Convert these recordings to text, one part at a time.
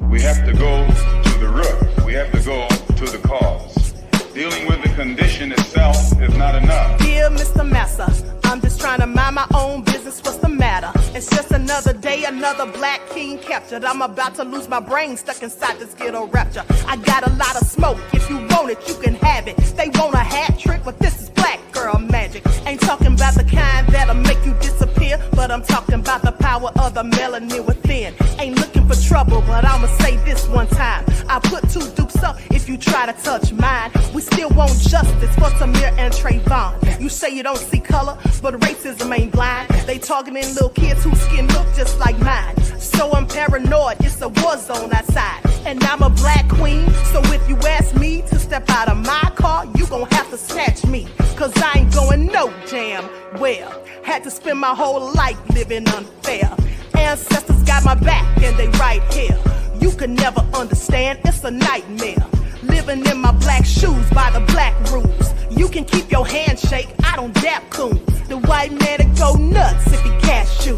We have to go to the root. We have to go to the cause. Dealing with the condition itself is not enough. Dear Mr. Massa, I'm just trying to mind my own business. What's the matter? It's just another day, another black king captured. I'm about to lose my brain, stuck inside this ghetto rapture. I got a lot of smoke. If you want it, you can have it. They want a hat trick, but this is black girl magic. Ain't talking about the kind that'll make you disappear, but I'm talking about the power of the melanin within. Ain't looking for trouble, but I'ma say this one time. I put two dukes up if you try to touch mine. We still want justice for Samir and Trayvon. You say you don't see color, but racism ain't blind. They targeting little kids whose skin look just like mine. So I'm paranoid, it's a war zone outside. And I'm a black queen, so if you ask me to step out of my car, you gon' have to snatch me. Cause I ain't going no damn well. Had to spend my whole life living unfair. Ancestors got my back and they right here. You can never understand, it's a nightmare. Living in my black shoes by the black rules. You can keep your handshake, I don't dap coons. The white man to go nuts if he cash you.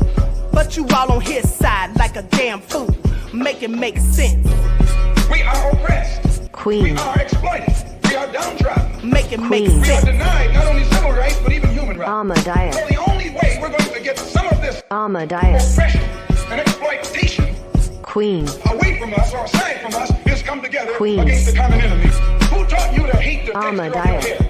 But you all on his side like a damn fool. Make it make sense. We are oppressed. Queen. We are exploited. We are downtrodden. Make it make Queen. We are sense. denied not only civil rights, but even human rights. Amadeus. So the only way we're going to get some of this Amadeus. oppression and exploitation Queen. away from us or aside from us is come together Queen. against the common enemy. Who taught you to hate the texture of your Amadeus. hair?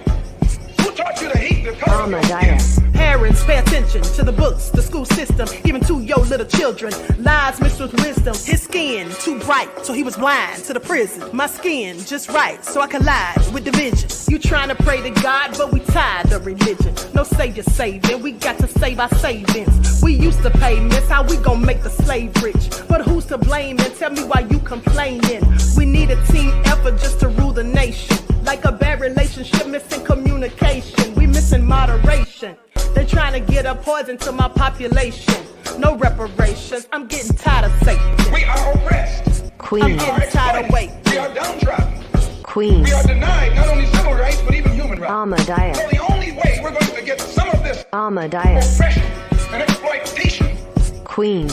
Who taught you to hate the color of your skin? Amadeus. Parents, pay attention to the books, the school system, even to your little children. Lies mixed with wisdom. His skin too bright, so he was blind to the prison. My skin just right, so I collide with division. You trying to pray to God, but we tired of religion. No savior saving, we got to save our savings. We used to pay miss, how we gon' make the slave rich? But who's to blame, and tell me why you complaining? We need a team effort just to rule the nation. Like a bad relationship, missing communication. We missing moderation. They're trying to get a poison to my population. No reparations. I'm getting tired of Satan. We are oppressed. I'm Queen. getting tired of waiting. We are downtrodden. Queen. We are denied not only civil rights, but even human rights. Amadeus. So the only way we're going to get some of this Amadeus. oppression and exploitation. Queen.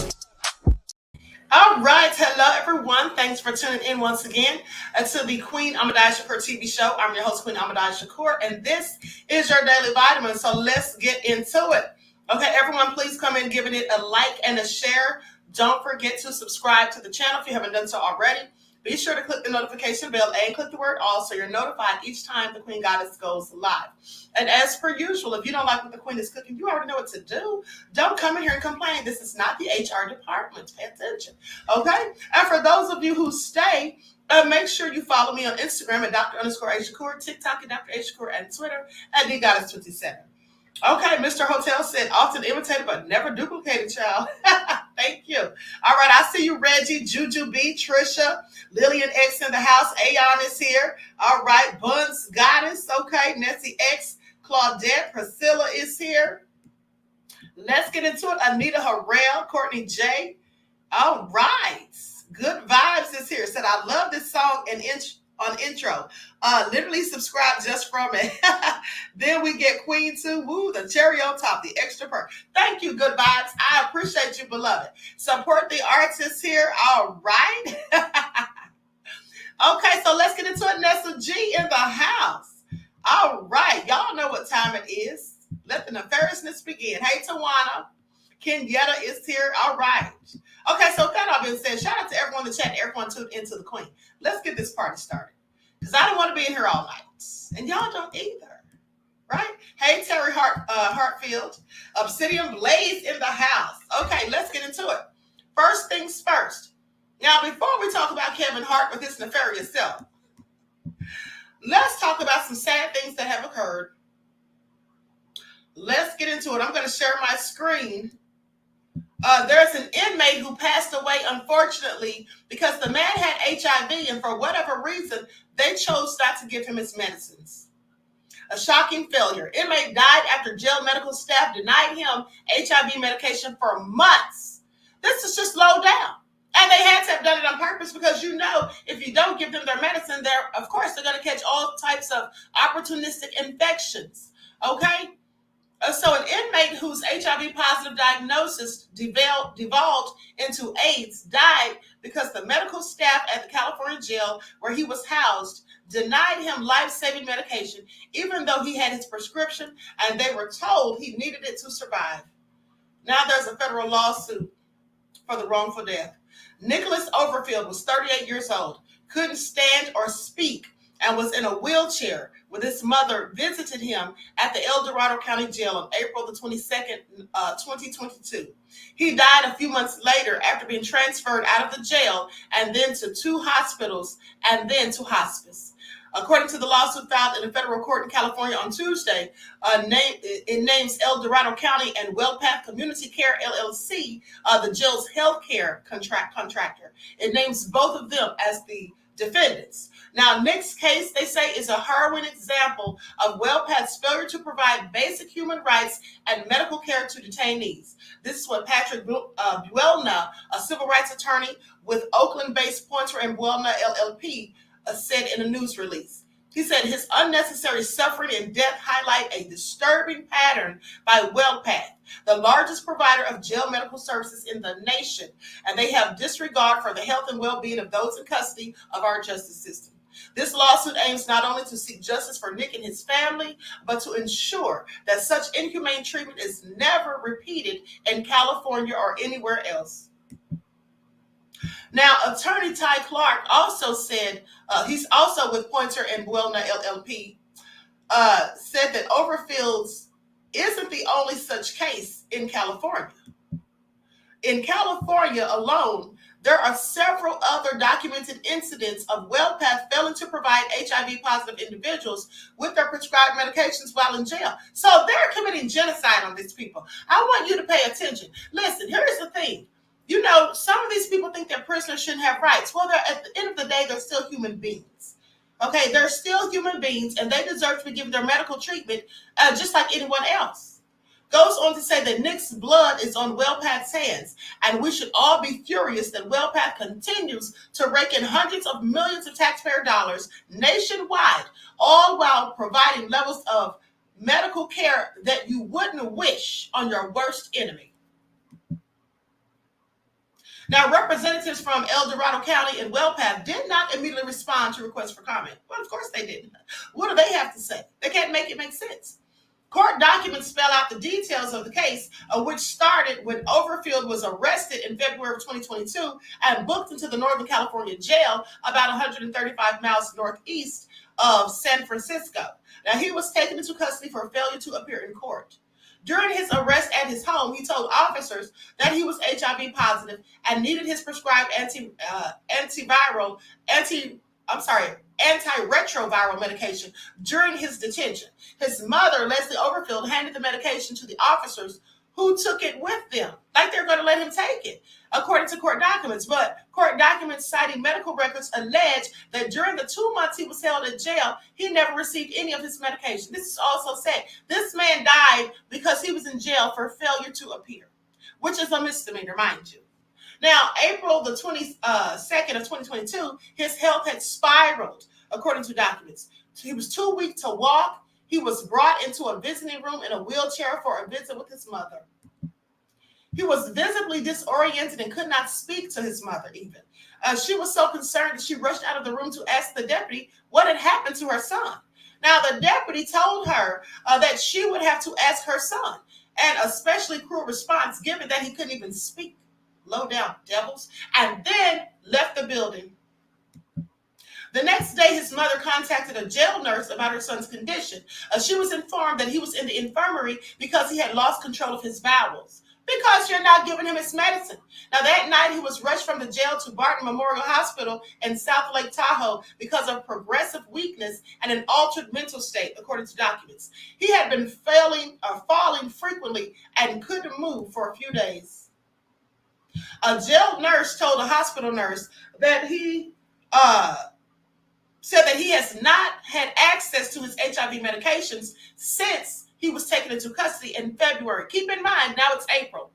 All right. Hello, everyone. Thanks for tuning in once again to the Queen QueenAShakur TV show. I'm your host, Queen QueenAShakur, and this is your daily vitamin. So let's get into it. Okay, everyone, please come in giving it a like and a share. Don't forget to subscribe to the channel if you haven't done so already. Be sure to click the notification bell and click the word all so you're notified each time the Queen Goddess goes live. And as per usual, if you don't like what the Queen is cooking, you already know what to do. Don't come in here and complain. This is not the HR department. Pay attention. Okay? And for those of you who stay, make sure you follow me on Instagram at Dr._Ashakur, TikTok at Dr. Ashakur, and Twitter at DGoddess27. Okay, Mr. Hotel said, often imitated but never duplicated, child. Thank you. All right, I see you, Reggie, Juju B, Trisha, Lillian X in the house. Aeon is here. All right, Buns Goddess. Okay, Nessie X, Claudette, Priscilla is here. Let's get into it. Anita Harrell, Courtney J. All right. Good Vibes is here. Said, I love this song and on intro. Literally subscribe just from it. Then we get Queen 2. Woo, the cherry on top, the extra perk. Thank you, Good Vibes. I appreciate you, beloved. Support the artists here. All right. Okay, so let's get into it. Nessa G in the house. All right. Y'all know what time it is. Let the nefariousness begin. Hey, Tawana. Kenyetta is here. All right. Okay, so that all been said, shout out to everyone in the chat, everyone tuned into the Queen. Let's get this party started. Because I don't want to be in here all night. And y'all don't either. Right? Hey, Terry Hartfield. Obsidian Blaze in the house. Okay, let's get into it. First things first. Now, before we talk about Kevin Hart with his nefarious self, let's talk about some sad things that have occurred. Let's get into it. I'm going to share my screen. There's an inmate who passed away, unfortunately, because the man had HIV, and for whatever reason, they chose not to give him his medicines. A shocking failure. Inmate died after jail medical staff denied him HIV medication for months. This is just low down. And they had to have done it on purpose because, you know, if you don't give them their medicine, they're going to catch all types of opportunistic infections. Okay? So an inmate whose HIV positive diagnosis devolved into AIDS died because the medical staff at the California jail where he was housed denied him life-saving medication, even though he had his prescription and they were told he needed it to survive. Now there's a federal lawsuit for the wrongful death. Nicholas Overfield was 38 years old, couldn't stand or speak, and was in a wheelchair when his mother visited him at the El Dorado County Jail on April the 22nd, 2022. He died a few months later after being transferred out of the jail and then to 2 hospitals and then to hospice. According to the lawsuit filed in a federal court in California on Tuesday, it names El Dorado County and WellPath Community Care LLC, the jail's health care contractor. It names both of them as the defendants. Now, Nick's case, they say, is a harrowing example of WellPath's failure to provide basic human rights and medical care to detainees. This is what Patrick Buelna, a civil rights attorney with Oakland-based Pointer and Buelna LLP, said in a news release. He said his unnecessary suffering and death highlight a disturbing pattern by WellPath, the largest provider of jail medical services in the nation, and they have disregard for the health and well-being of those in custody of our justice system. This lawsuit aims not only to seek justice for Nick and his family, but to ensure that such inhumane treatment is never repeated in California or anywhere else. Now, attorney Ty Clark also said, he's also with Pointer and Buelna LLP, said that Overfields isn't the only such case in California. In California alone, there are several other documented incidents of WellPath failing to provide HIV-positive individuals with their prescribed medications while in jail. So they're committing genocide on these people. I want you to pay attention. Listen, here's the thing. You know, some of these people think that prisoners shouldn't have rights. Well, at the end of the day, they're still human beings. Okay, they're still human beings, and they deserve to be given their medical treatment just like anyone else. Goes on to say that Nick's blood is on WellPath's hands, and we should all be furious that WellPath continues to rake in hundreds of millions of taxpayer dollars nationwide, all while providing levels of medical care that you wouldn't wish on your worst enemy. Now, representatives from El Dorado County and WellPath did not immediately respond to requests for comment. Well, of course they didn't. What do they have to say? They can't make it make sense. Court documents spell out the details of the case, which started when Overfield was arrested in February of 2022 and booked into the Northern California jail about 135 miles northeast of San Francisco. Now, he was taken into custody for failure to appear in court. During his arrest at his home, he told officers that he was HIV positive and needed his prescribed antiretroviral medication during his detention. His mother, Leslie Overfield, handed the medication to the officers who took it with them, like they're going to let him take it, according to court documents. But court documents citing medical records allege that during the 2 months he was held in jail, he never received any of his medication. This is also said. This man died because he was in jail for failure to appear, which is a misdemeanor, mind you. Now, April the 22nd of 2022, his health had spiraled, according to documents. He was too weak to walk. He was brought into a visiting room in a wheelchair for a visit with his mother. He was visibly disoriented and could not speak to his mother even. She was so concerned that she rushed out of the room to ask the deputy what had happened to her son. Now, the deputy told her that she would have to ask her son, an especially cruel response given that he couldn't even speak. Low down devils, and then left the building. The next day, his mother contacted a jail nurse about her son's condition. She was informed that he was in the infirmary because he had lost control of his bowels. Because you're not giving him his medicine. Now, that night, he was rushed from the jail to Barton Memorial Hospital in South Lake Tahoe because of progressive weakness and an altered mental state, according to documents. He had been falling frequently and couldn't move for a few days. A jail nurse told a hospital nurse that he said that he has not had access to his HIV medications since he was taken into custody in February. Keep in mind, now it's April.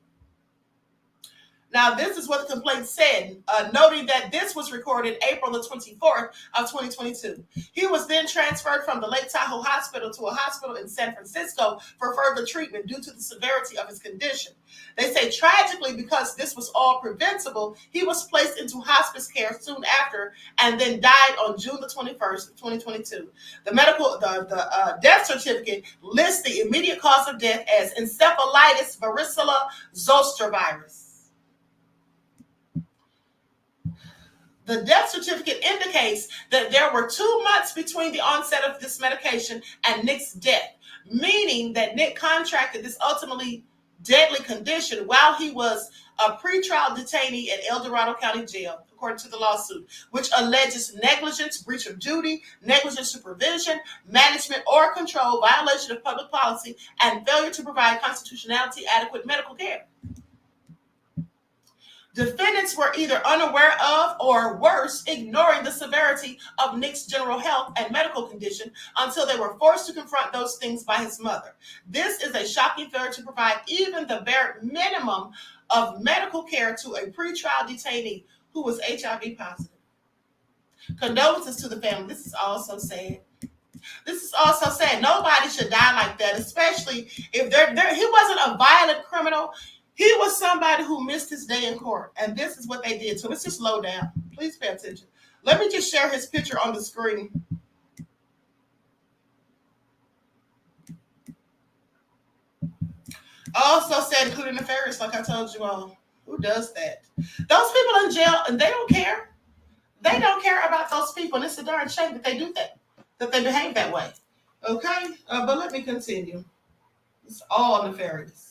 Now, this is what the complaint said, noting that this was recorded April the 24th of 2022. He was then transferred from the Lake Tahoe Hospital to a hospital in San Francisco for further treatment due to the severity of his condition. They say tragically, because this was all preventable, he was placed into hospice care soon after and then died on June the 21st of 2022. The death certificate lists the immediate cause of death as encephalitis varicella zoster virus. The death certificate indicates that there were 2 months between the onset of this medication and Nick's death, meaning that Nick contracted this ultimately deadly condition while he was a pretrial detainee at El Dorado County Jail, according to the lawsuit, which alleges negligence, breach of duty, negligent supervision, management or control, violation of public policy, and failure to provide constitutionally adequate medical care. Defendants were either unaware of or worse, ignoring the severity of Nick's general health and medical condition until they were forced to confront those things by his mother. This is a shocking failure to provide even the bare minimum of medical care to a pretrial detainee who was HIV positive. Condolences to the family. This is also sad. Nobody should die like that, especially if he wasn't a violent criminal. He was somebody who missed his day in court, and this is what they did to him. Let's just slow down. Please pay attention. Let me just share his picture on the screen. Also said, including nefarious, like I told you all. Who does that? Those people in jail, and they don't care. They don't care about those people, and it's a darn shame that they do that they behave that way. Okay? But let me continue. It's all nefarious.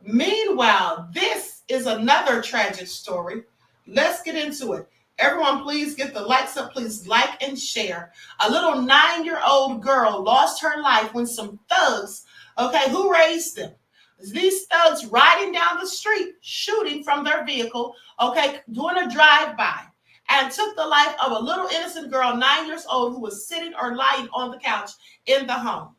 Meanwhile, this is another tragic story. Let's get into it. Everyone, please get the likes up. Please like and share. A little 9-year-old girl lost her life when some thugs, who raised them? These thugs riding down the street, shooting from their vehicle, doing a drive-by, and took the life of a little innocent girl, 9 years old, who was sitting or lying on the couch in the home.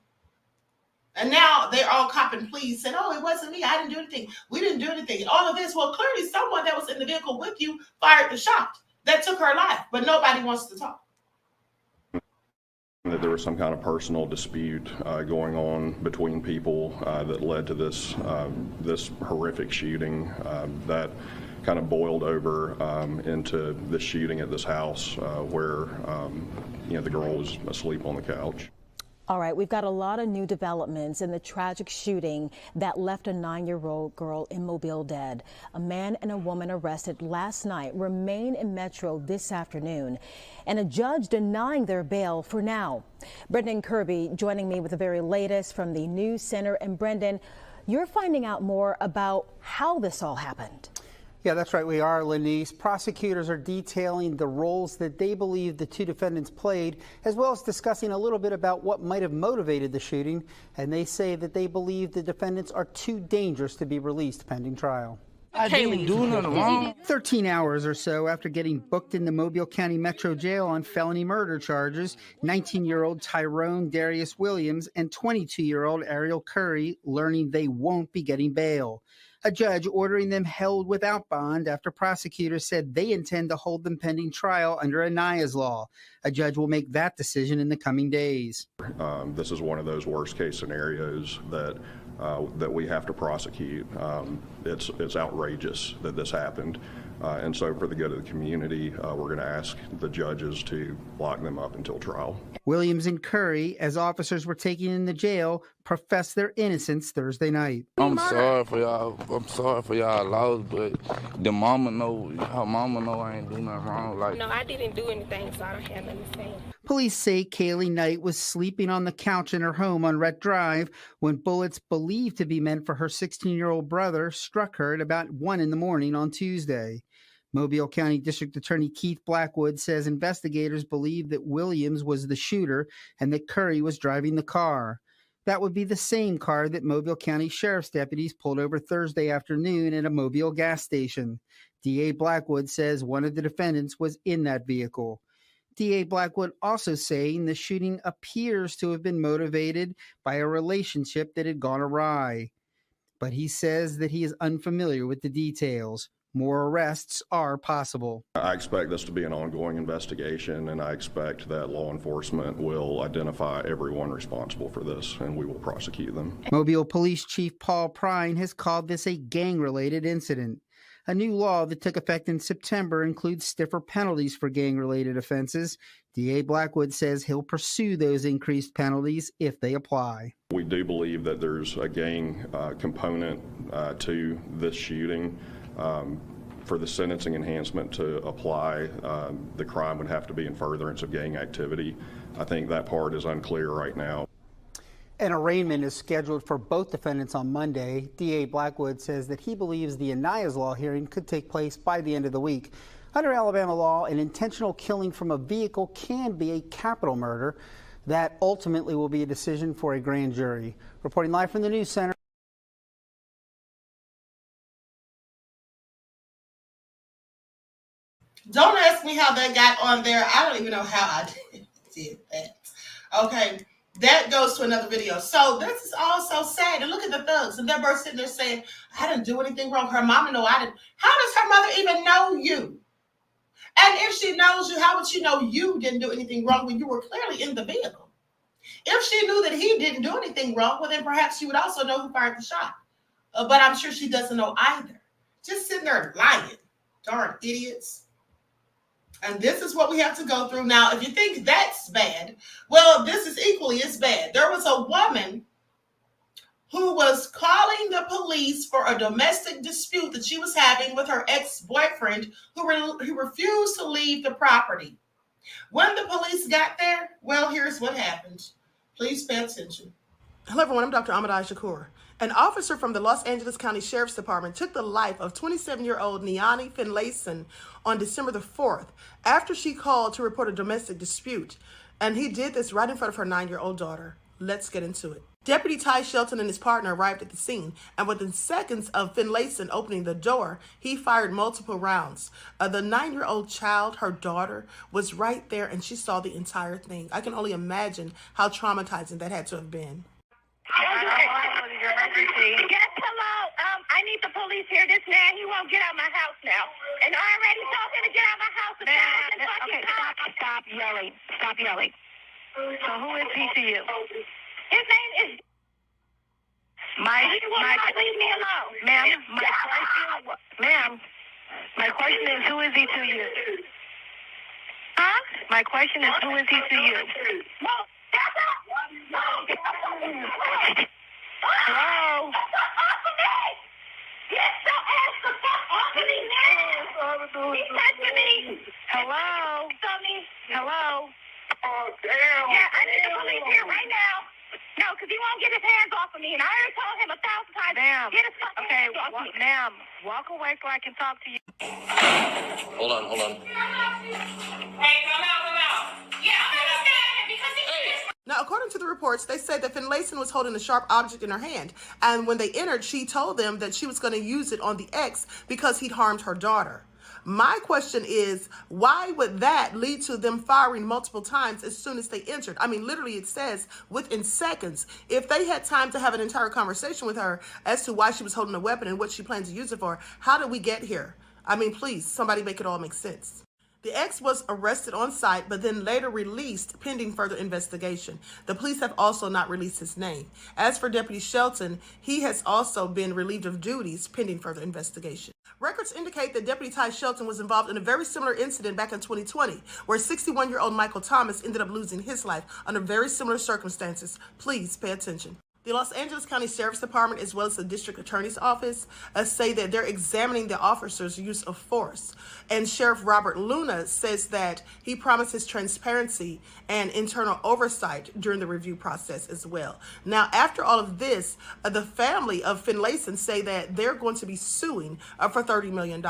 And now they're all copping pleas, saying, oh, it wasn't me. I didn't do anything. We didn't do anything. And all of this, well, clearly someone that was in the vehicle with you fired the shot that took her life, but nobody wants to talk. That there was some kind of personal dispute going on between people that led to this horrific shooting that kind of boiled over into the shooting at this house where the girl was asleep on the couch. All right, we've got a lot of new developments in the tragic shooting that left a 9-year-old girl in Mobile dead. A man and a woman arrested last night remain in Metro this afternoon, and a judge denying their bail for now. Brendan Kirby joining me with the very latest from the News Center. And Brendan, you're finding out more about how this all happened. Yeah, that's right. We are, Lenice. Prosecutors are detailing the roles that they believe the 2 defendants played, as well as discussing a little bit about what might have motivated the shooting. And they say that they believe the defendants are too dangerous to be released pending trial. I didn't do nothing wrong. 13 hours or so after getting booked in the Mobile County Metro Jail on felony murder charges, 19-year-old Tyrone Darius Williams and 22-year-old Ariel Curry learning they won't be getting bail. A judge ordering them held without bond after prosecutors said they intend to hold them pending trial under Anaya's law. A judge will make that decision in the coming days. This is one of those worst case scenarios that we have to prosecute. It's outrageous that this happened. And so for the good of the community, we're going to ask the judges to lock them up until trial. Williams and Curry, as officers were taken in the jail, professed their innocence Thursday night. I'm sorry for y'all loss, but her mama know I ain't do nothing wrong. No, I didn't do anything, so I don't have nothing to say. Police say Kaylee Knight was sleeping on the couch in her home on Rhett Drive when bullets believed to be meant for her 16-year-old brother struck her at about 1 a.m. on Tuesday. Mobile County District Attorney Keith Blackwood says investigators believe that Williams was the shooter and that Curry was driving the car. That would be the same car that Mobile County Sheriff's deputies pulled over Thursday afternoon at a Mobile gas station. DA Blackwood says one of the defendants was in that vehicle. DA Blackwood also saying the shooting appears to have been motivated by a relationship that had gone awry. But he says that he is unfamiliar with the details. More arrests are possible. I expect this to be an ongoing investigation, and I expect that law enforcement will identify everyone responsible for this, and we will prosecute them. Mobile Police Chief Paul Prine has called this a gang-related incident. A new law that took effect in September includes stiffer penalties for gang-related offenses. DA Blackwood says he'll pursue those increased penalties if they apply. We do believe that there's a gang component to this shooting. For the sentencing enhancement to apply, the crime would have to be in furtherance of gang activity. I think that part is unclear right now. An arraignment is scheduled for both defendants on Monday. DA Blackwood says that he believes the Aniah's Law hearing could take place by the end of the week. Under Alabama law, an intentional killing from a vehicle can be a capital murder. That ultimately will be a decision for a grand jury. Reporting live from the News Center. Don't ask me how that got on there. I don't even know how I did that. Okay, that goes to another video. So this is all so sad. And look at the thugs. And that bird sitting there saying, I didn't do anything wrong. Her mama know I didn't. How does her mother even know you? And if she knows you, how would she know you didn't do anything wrong when you were clearly in the vehicle? If she knew that he didn't do anything wrong, well, then perhaps she would also know who fired the shot. But I'm sure she doesn't know either. Just sitting there lying. Darn idiots. And this is what we have to go through. Now, if you think that's bad, well, this is equally as bad. There was a woman who was calling the police for a domestic dispute that she was having with her ex-boyfriend who refused to leave the property. When the police got there, well, here's what happened. Please pay attention. Hello, everyone. I'm Dr. QueenAShakur. An officer from the Los Angeles County Sheriff's Department took the life of 27-year-old Niani Finlayson on December the 4th after she called to report a domestic dispute. And he did this right in front of her 9-year-old daughter. Let's get into it. Deputy Ty Shelton and his partner arrived at the scene, and within seconds of Finlayson opening the door, he fired multiple rounds. The 9-year-old child, her daughter, was right there, and she saw the entire thing. I can only imagine how traumatizing that had to have been. Yes, hello. I need the police here. This man, he won't get out of my house now. And I already told him to get out of my house. Okay, stop yelling. Stop yelling. So who is he to you? His name is... Leave me alone. Ma'am, my question is, who is he to you? Huh? My question is, who is he to you? Well, that's not... Hello? Get your ass the fuck off of me now! He touching me! Hello? Hello? Oh, damn! Yeah, I need the police here right now. No, because he won't get his hands off of me, and I already told him 1,000 times. Ma'am. Get his fucking hands off me. Ma'am, walk away so I can talk to you. Hold on. Hey, come out. Yeah, I'm understanding because he... Now, according to the reports, they said that Finlayson was holding a sharp object in her hand. And when they entered, she told them that she was going to use it on the ex because he'd harmed her daughter. My question is, why would that lead to them firing multiple times as soon as they entered? I mean, literally, it says within seconds. If they had time to have an entire conversation with her as to why she was holding a weapon and what she planned to use it for, how did we get here? I mean, please, somebody make it all make sense. The ex was arrested on site, but then later released pending further investigation. The police have also not released his name. As for Deputy Shelton, he has also been relieved of duties pending further investigation. Records indicate that Deputy Ty Shelton was involved in a very similar incident back in 2020, where 61-year-old Michael Thomas ended up losing his life under very similar circumstances. Please pay attention. The Los Angeles County Sheriff's Department, as well as the District Attorney's Office, say that they're examining the officer's use of force. And Sheriff Robert Luna says that he promises transparency and internal oversight during the review process as well. Now, after all of this, the family of Finlayson say that they're going to be suing for $30 million.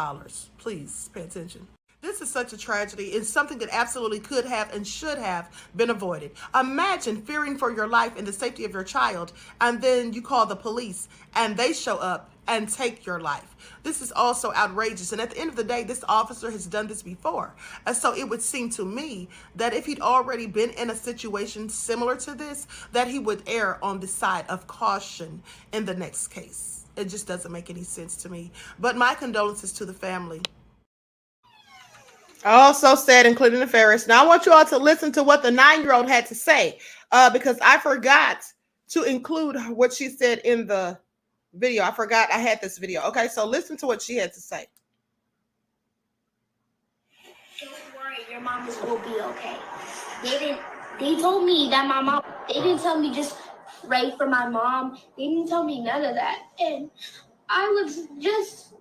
Please pay attention. This is such a tragedy. It's something that absolutely could have and should have been avoided. Imagine fearing for your life and the safety of your child, and then you call the police and they show up and take your life. This is also outrageous. And at the end of the day, this officer has done this before. And so it would seem to me that if he'd already been in a situation similar to this, that he would err on the side of caution in the next case. It just doesn't make any sense to me. But my condolences to the family. Oh, so sad, including the Ferris. Now, I want you all to listen to what the 9-year-old had to say because I forgot to include what she said in the video. I forgot I had this video. Okay, so listen to what she had to say. Don't worry, your mom will be okay. They told me that my mom, they didn't tell me just pray for my mom. They didn't tell me none of that. And I was just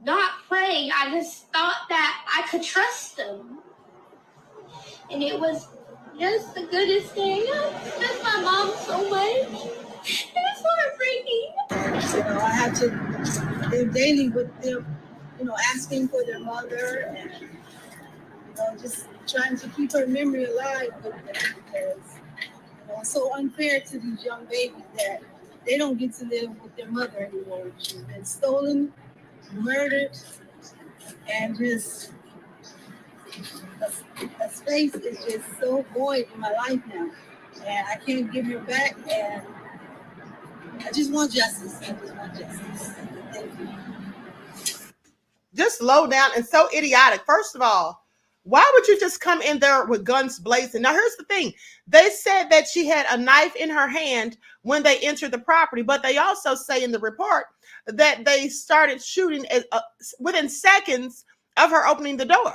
not praying. I just thought that I could trust them. And it was just the goodest thing. I miss my mom so much. It's heartbreaking. I have to live daily with them, asking for their mother and, just trying to keep her memory alive with them because, it's so unfair to these young babies that they don't get to live with their mother anymore. She's been stolen, murdered, and just a space is just so void in my life now. And I can't give her back, and I just want justice. I just want justice. Thank you. Just low down and so idiotic. First of all, why would you just come in there with guns blazing? Now, here's the thing. They said that she had a knife in her hand when they entered the property, but they also say in the report that they started shooting within seconds of her opening the door.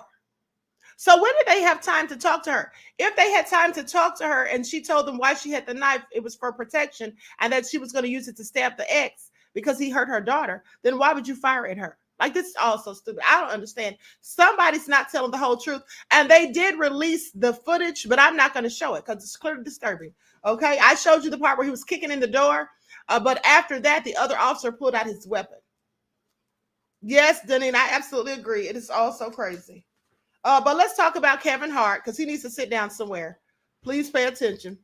So when did they have time to talk to her? If they had time to talk to her and she told them why she had the knife, it was for protection and that she was going to use it to stab the ex because he hurt her daughter, then why would you fire at her? Like, this is all so stupid. I don't understand. Somebody's not telling the whole truth. And they did release the footage, but I'm not going to show it because it's clearly disturbing. Okay, I showed you the part where he was kicking in the door. But after that, the other officer pulled out his weapon. Yes, Deneen, I absolutely agree. It is all so crazy. But let's talk about Kevin Hart because he needs to sit down somewhere. Please pay attention.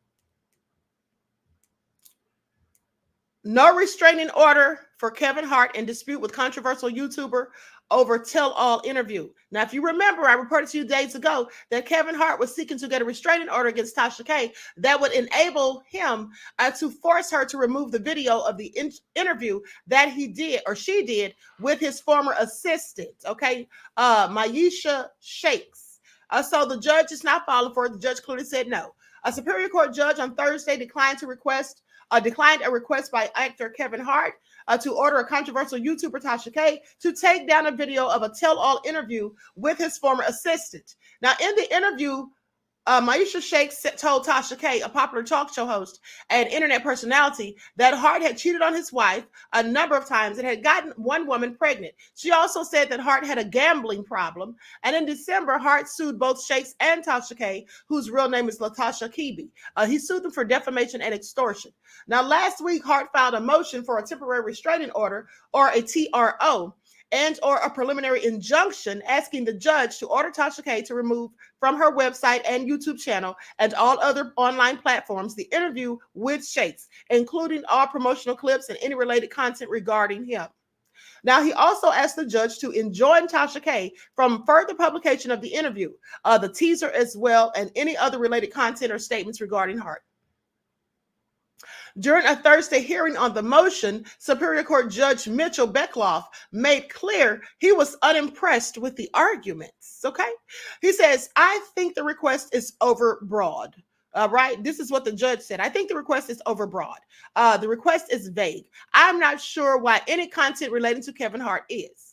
No restraining order for Kevin Hart in dispute with controversial YouTuber over tell-all interview. Now, if you remember, I reported to you days ago that Kevin Hart was seeking to get a restraining order against Tasha K that would enable him to force her to remove the video of the interview that he did or she did with his former assistant, okay, Maisha Shakes. So the judge is not falling for it. The judge clearly said no. A Superior Court judge on Thursday declined a request by actor Kevin Hart to order a controversial YouTuber Tasha K to take down a video of a tell-all interview with his former assistant. Now, in the interview, Maisha Shakes told Tasha K, a popular talk show host and internet personality, that Hart had cheated on his wife a number of times and had gotten one woman pregnant. She also said that Hart had a gambling problem. And in December, Hart sued both Shakes and Tasha K, whose real name is Latasha Kibi. He sued them for defamation and extortion. Now, last week, Hart filed a motion for a temporary restraining order, or a TRO, and or a preliminary injunction asking the judge to order Tasha K to remove from her website and YouTube channel and all other online platforms the interview with Shakes, including all promotional clips and any related content regarding him. Now, he also asked the judge to enjoin Tasha K from further publication of the interview, the teaser as well, and any other related content or statements regarding Hart. During a Thursday hearing on the motion, Superior Court Judge Mitchell Beckloff made clear he was unimpressed with the arguments, okay? He says, I think the request is overbroad, right? This is what the judge said. I think the request is overbroad. The request is vague. I'm not sure why any content relating to Kevin Hart is.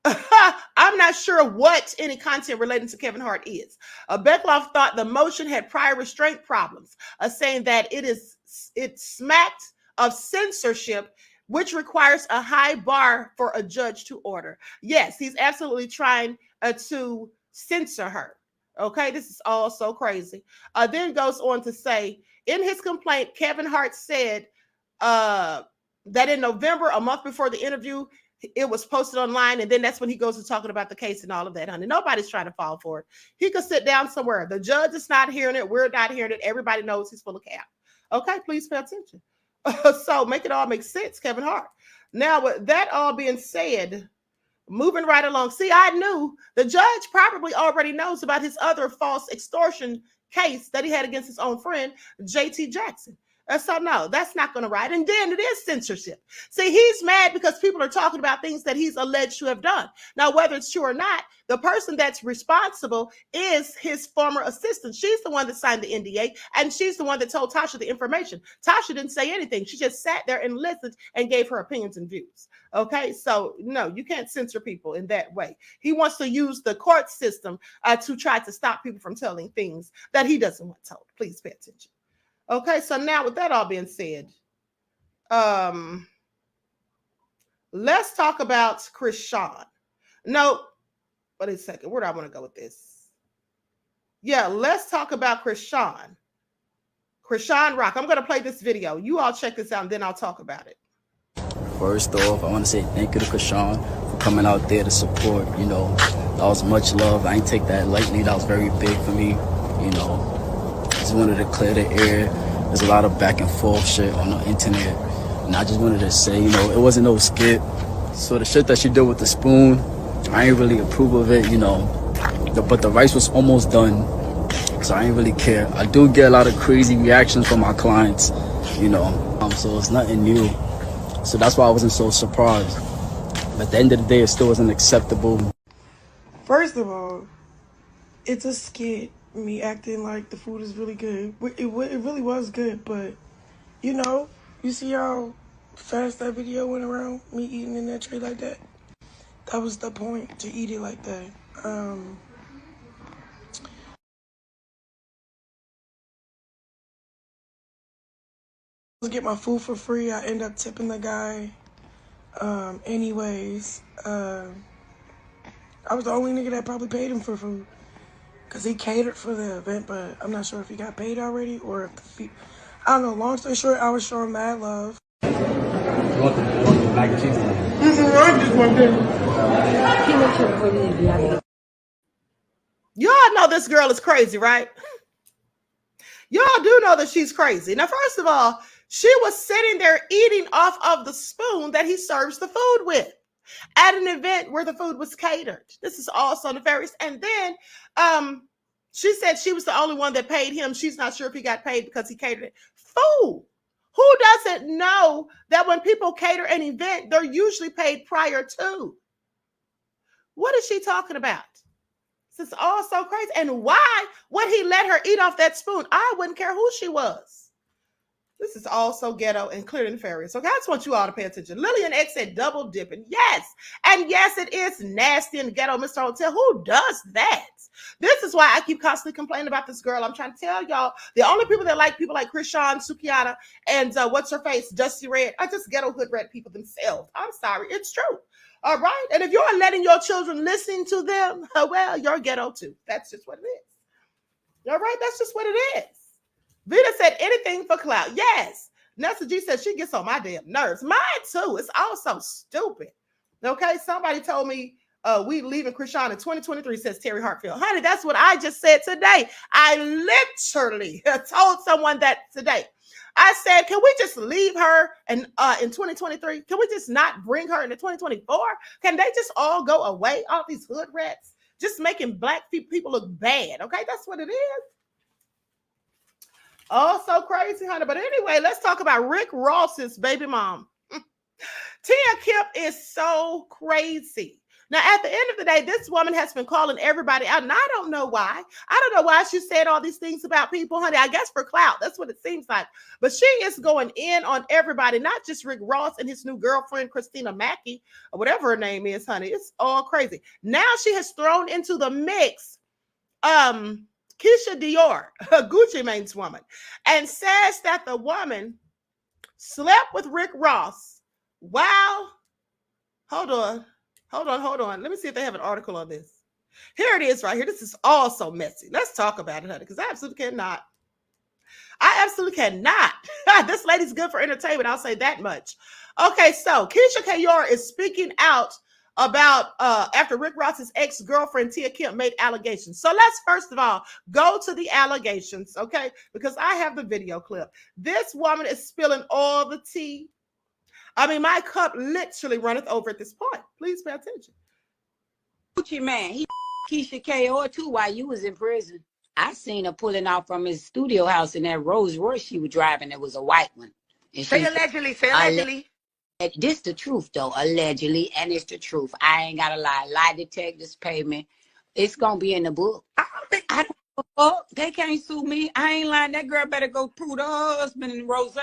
I'm not sure what any content relating to Kevin Hart is. Beckloff thought the motion had prior restraint problems, saying that it smacked of censorship, which requires a high bar for a judge to order. Yes, he's absolutely trying to censor her. Okay, this is all so crazy. Then goes on to say, in his complaint, Kevin Hart said that in November, a month before the interview, it was posted online, and then that's when he goes to talking about the case and all of that, honey. Nobody's trying to fall for it. He could sit down somewhere. The judge is not hearing it. We're not hearing it. Everybody knows he's full of cap. Okay, please pay attention. So make it all make sense, Kevin Hart. Now, with that all being said, moving right along. See, I knew the judge probably already knows about his other false extortion case that he had against his own friend, JT Jackson. So no, that's not going to ride. And then it is censorship. See, he's mad because people are talking about things that he's alleged to have done. Now, whether it's true or not, the person that's responsible is his former assistant. She's the one that signed the NDA, and she's the one that told Tasha the information. Tasha didn't say anything. She just sat there and listened and gave her opinions and views. Okay, so no, you can't censor people in that way. He wants to use the court system to try to stop people from telling things that he doesn't want told. Please pay attention. Okay, so now with that all being said, let's talk about Chrisean. No, wait a second. Where do I want to go with this? Yeah, let's talk about Chrisean. Chrisean Rock. I'm going to play this video. You all check this out, and then I'll talk about it. First off, I want to say thank you to Chrisean for coming out there to support. You know, that was much love. I ain't take that lightly. That was very big for me. You know, just wanted to clear the air. There's a lot of back and forth shit on the internet. And I just wanted to say, you know, it wasn't no skit. So the shit that she did with the spoon, I ain't really approve of it, you know. But the rice was almost done. So I ain't really care. I do get a lot of crazy reactions from my clients, you know. So it's nothing new. So that's why I wasn't so surprised. But at the end of the day, it still wasn't acceptable. First of all, it's a skit. Me acting like the food is really good. It really was good, but, you know, you see how fast that video went around, me eating in that tray like that? That was the point, to eat it like that. To get my food for free, I end up tipping the guy. Anyways, I was the only nigga that probably paid him for food. Because he catered for the event, but I'm not sure if he got paid already or if I don't know. Long story short, I was showing mad love. You want the mac and cheese? I just want them. Y'all know this girl is crazy, right? Y'all do know that she's crazy. Now, first of all, she was sitting there eating off of the spoon that he serves the food with at an event where the food was catered. This is also nefarious. And then she said she was the only one that paid him. She's not sure if he got paid because he catered it. Fool! Who doesn't know that when people cater an event, they're usually paid prior to? What is she talking about? This is all so crazy. And why would he let her eat off that spoon? I wouldn't care who she was. This is all so ghetto and clear and nefarious. Okay, I just want you all to pay attention. Lil Nas X said double dipping. Yes. And yes, it is nasty and ghetto, Mr. Hotel. Who does that? This is why I keep constantly complaining about this girl. I'm trying to tell y'all, the only people that like people like Chrisean, Sukiana, and what's her face, Dusty Red, are just ghetto hood red people themselves. I'm sorry. It's true. All right. And if you're letting your children listen to them, well, you're ghetto too. That's just what it is. All right. That's just what it is. Vita said anything for clout. Yes. Nessa G said she gets on my damn nerves. Mine too. It's all so stupid. Okay. Somebody told me we leaving Chrisean in 2023, says Terry Hartfield. Honey, that's what I just said today. I literally told someone that today. I said, can we just leave her in 2023? Can we just not bring her into 2024? Can they just all go away? All these hood rats just making black people look bad. Okay. That's what it is. Oh, so crazy, honey. But anyway, let's talk about Rick Ross's baby mom. Tia Kemp is so crazy. Now, at the end of the day, this woman has been calling everybody out, and I don't know why. I don't know why she said all these things about people, honey. I guess for clout. That's what it seems like. But she is going in on everybody, not just Rick Ross and his new girlfriend, Christina Mackey, or whatever her name is, honey. It's all crazy. Now she has thrown into the mix Keisha Dior, a Gucci Mane's woman, and says that the woman slept with Rick Ross while, hold on. Let me see if they have an article on this. Here it is right here. This is all so messy. Let's talk about it, honey, because I absolutely cannot. This lady's good for entertainment. I'll say that much. Okay, so Keisha Dior is speaking out about after Rick Ross's ex-girlfriend Tia Kemp made allegations. So let's first of all go to the allegations, okay? Because I have the video clip. This woman is spilling all the tea. I mean, my cup literally runneth over at this point. Please pay attention. Gucci man, he Keisha Dior too while you was in prison. I seen her pulling off from his studio house in that Rolls Royce she was driving. It was a white one. And Say she allegedly, say said, allegedly. this the truth though, allegedly, and it's the truth. I ain't gotta lie. Lie detectors pay me. It's gonna be in the book. I don't give a fuck. They can't sue me. I ain't lying. That girl better go prove to her husband and Rose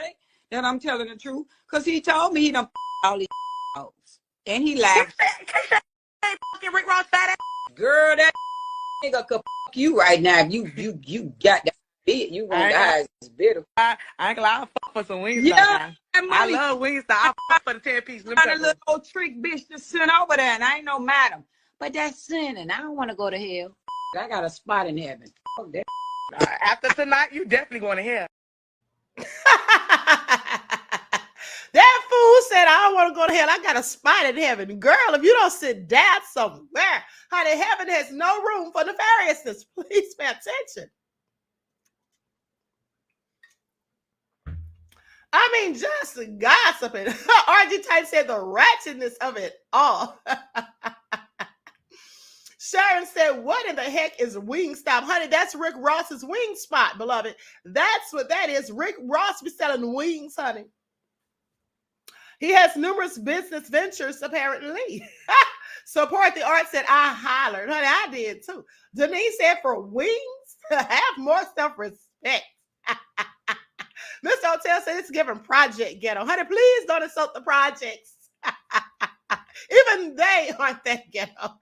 that I'm telling the truth. Cause he told me he done all these hoes. And he lied. Fucking Rick Ross fat ass. Girl, that nigga could fuck you right now. If you got that bit, you want the eyes bitter. I ain't gonna lie, I'll fuck for some wings. Yeah, I love wings. I fuck for the 10-piece. Got a little old trick bitch to send over there, and I ain't no madam. But that's sinning. I don't want to go to hell. I got a spot in heaven. Fuck that. After tonight, you definitely going to hell. That fool said, I don't want to go to hell. I got a spot in heaven. Girl, if you don't sit down somewhere, honey, heaven has no room for nefariousness. Please pay attention. I mean, just gossiping. RG Type said the ratchetness of it all. Sharon said, what in the heck is Wingstop? Honey, that's Rick Ross's wing spot, beloved. That's what that is. Rick Ross be selling wings, honey. He has numerous business ventures, apparently. Support the arts, said, I hollered. Honey, I did too. Denise said, for wings, have more self-respect. Mr. Hotel said, it's giving project ghetto. Honey, please don't insult the projects. Even they aren't that ghetto.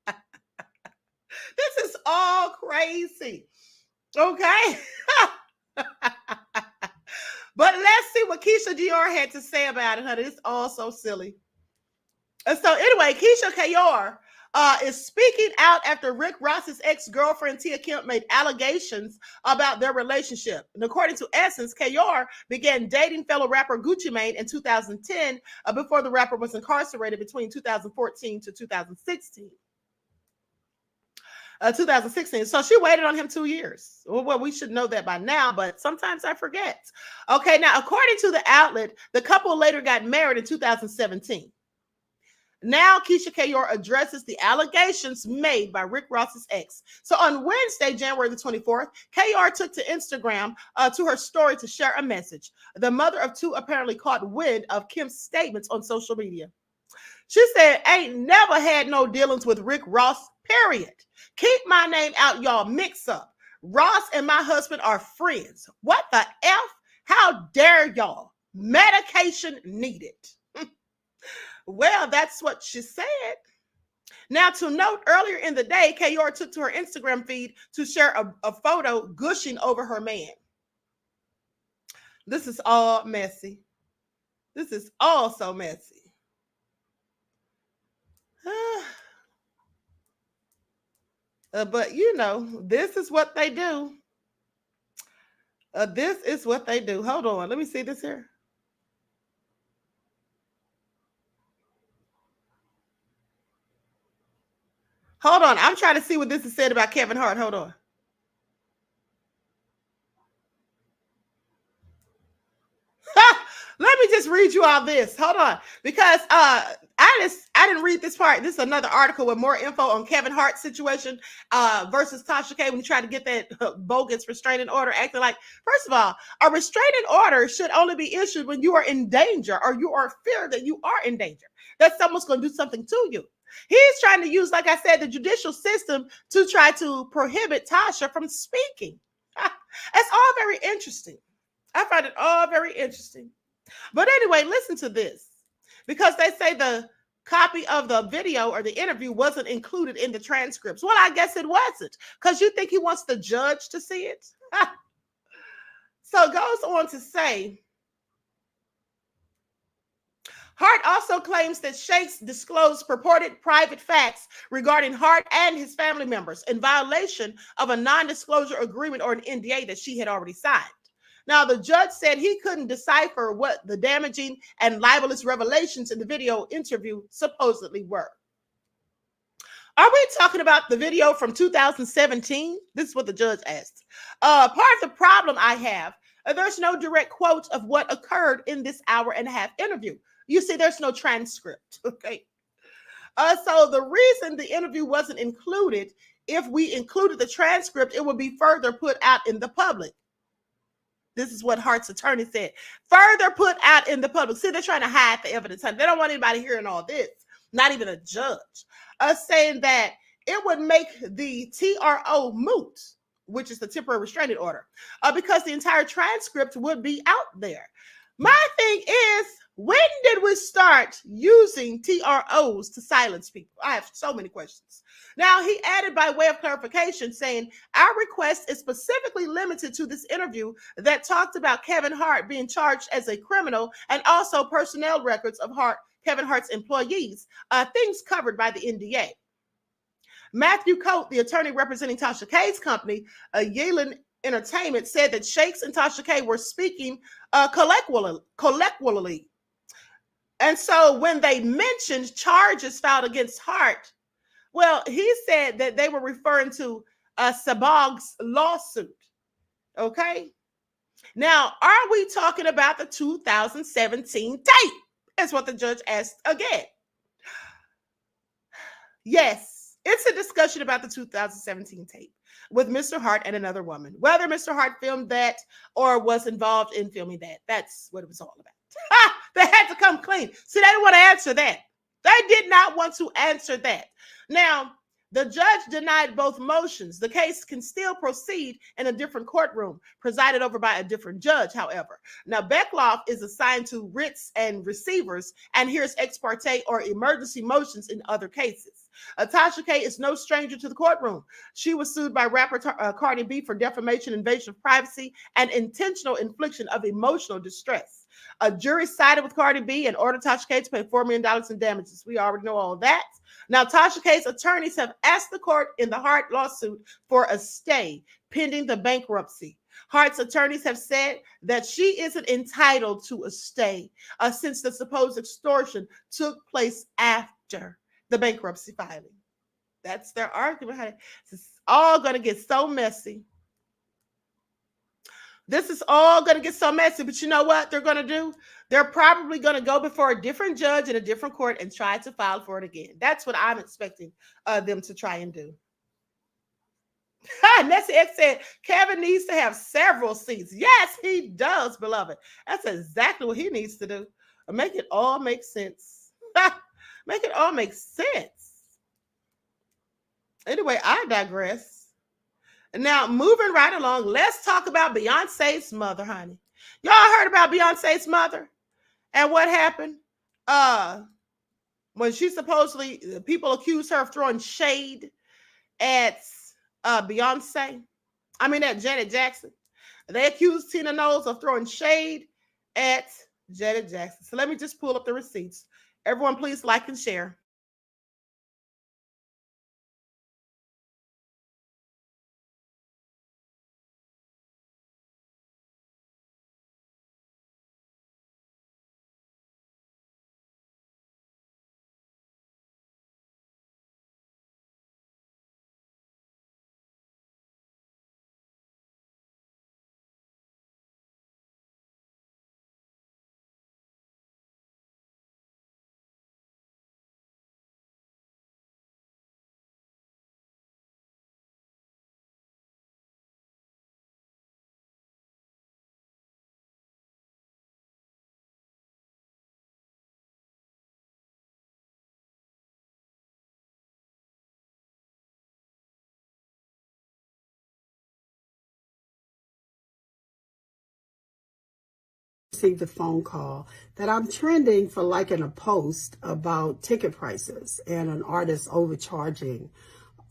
This is all crazy. Okay? But let's see what Keisha Dior had to say about it, honey. It's all so silly. And so anyway, Keisha Dior is speaking out after Rick Ross's ex-girlfriend Tia Kemp made allegations about their relationship. And according to Essence, Dior began dating fellow rapper Gucci Mane in 2010 before the rapper was incarcerated between 2014 to 2016. 2016. So she waited on him 2 years. Well, we should know that by now, but sometimes I forget. Okay, now, according to the outlet, the couple later got married in 2017. Now, Keisha Dior addresses the allegations made by Rick Ross's ex. So on Wednesday, January the 24th, Dior took to Instagram to her story to share a message. The mother of two apparently caught wind of Kim's statements on social media. She said, ain't never had no dealings with Rick Ross, period. Keep my name out, y'all mix up. Ross and my husband are friends. What the F? How dare y'all? Medication needed. Well, that's what she said. Now, to note, earlier in the day, Dior took to her Instagram feed to share a photo gushing over her man. This is all messy. This is all so messy. But you know, this is what they do. This is what they do. Hold on. Let me see this here. Hold on. I'm trying to see what this is said about Kevin Hart. Hold on. Let me just read you all this. Hold on. Because I didn't read this part. This is another article with more info on Kevin Hart's situation versus Tasha K when he tried to get that bogus restraining order, acting like, first of all, a restraining order should only be issued when you are in danger or you are feared that you are in danger, that someone's going to do something to you. He's trying to use, like I said, the judicial system to try to prohibit Tasha from speaking. It's all very interesting. I find it all very interesting. But anyway, listen to this. Because they say the copy of the video or the interview wasn't included in the transcripts. Well, I guess it wasn't. Because you think he wants the judge to see it? So it goes on to say, Hart also claims that Shakes disclosed purported private facts regarding Hart and his family members in violation of a non-disclosure agreement or an NDA that she had already signed. Now, the judge said he couldn't decipher what the damaging and libelous revelations in the video interview supposedly were. Are we talking about the video from 2017? This is what the judge asked. Part of the problem I have, there's no direct quote of what occurred in this hour-and-a-half interview. You see, there's no transcript, okay? So the reason the interview wasn't included if we included the transcript, it would be further put out in the public. This is what Hart's attorney said. Further put out in the public. See, they're trying to hide the evidence. They don't want anybody hearing all this, not even a judge, saying that it would make the TRO moot, which is the temporary restraining order, because the entire transcript would be out there. My thing is, when did we start using TROs to silence people? I have so many questions. Now, he added by way of clarification saying, our request is specifically limited to this interview that talked about Kevin Hart being charged as a criminal and also personnel records of Kevin Hart's employees, things covered by the NDA. Matthew Coate, the attorney representing Tasha K's company, Yelan Entertainment, said that Shakes and Tasha K were speaking colloquially. And so when they mentioned charges filed against Hart, well, he said that they were referring to Sabag's lawsuit. Okay. Now, are we talking about the 2017 tape? That's what the judge asked again. Yes, it's a discussion about the 2017 tape with Mr. Hart and another woman. Whether Mr. Hart filmed that or was involved in filming that, that's what it was all about. They had to come clean. See, they didn't want to answer that. They did not want to answer that. Now, the judge denied both motions. The case can still proceed in a different courtroom, presided over by a different judge, however. Now, Beckloff is assigned to writs and receivers and hears ex parte or emergency motions in other cases. Tasha K is no stranger to the courtroom. She was sued by rapper Cardi B for defamation, invasion of privacy, and intentional infliction of emotional distress. A jury sided with Cardi B and ordered Tasha K to pay $4 million in damages. We already know all that. Now, Tasha K's attorneys have asked the court in the Hart lawsuit for a stay pending the bankruptcy. Hart's attorneys have said that she isn't entitled to a stay since the supposed extortion took place after the bankruptcy filing. That's their argument. It's all going to get so messy. This is all going to get so messy, but you know what they're going to do? They're probably going to go before a different judge in a different court and try to file for it again. That's what I'm expecting them to try and do. Nessie X said, Kevin needs to have several seats. Yes, he does, beloved. That's exactly what he needs to do. Make it all make sense. Make it all make sense. Anyway, I digress. Now, moving right along, let's talk about Beyonce's mother, honey. Y'all heard about Beyonce's mother and what happened? When she supposedly, people accused her of throwing shade at Beyonce. I mean, at Janet Jackson. They accused Tina Knowles of throwing shade at Janet Jackson. So let me just pull up the receipts. Everyone, please like and share. Received a phone call that I'm trending for liking a post about ticket prices and an artist overcharging.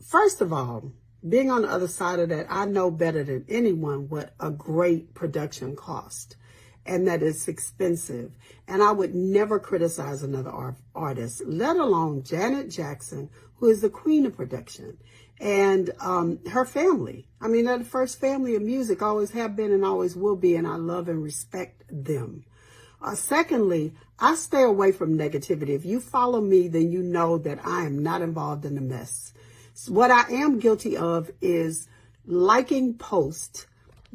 First of all, being on the other side of that, I know better than anyone what a great production cost and that it's expensive. And I would never criticize another artist, let alone Janet Jackson, who is the queen of production, and her family. I mean, they're the first family of music, always have been and always will be, and I love and respect them. Secondly, I stay away from negativity. If you follow me, then you know that I am not involved in the mess. So what I am guilty of is liking posts,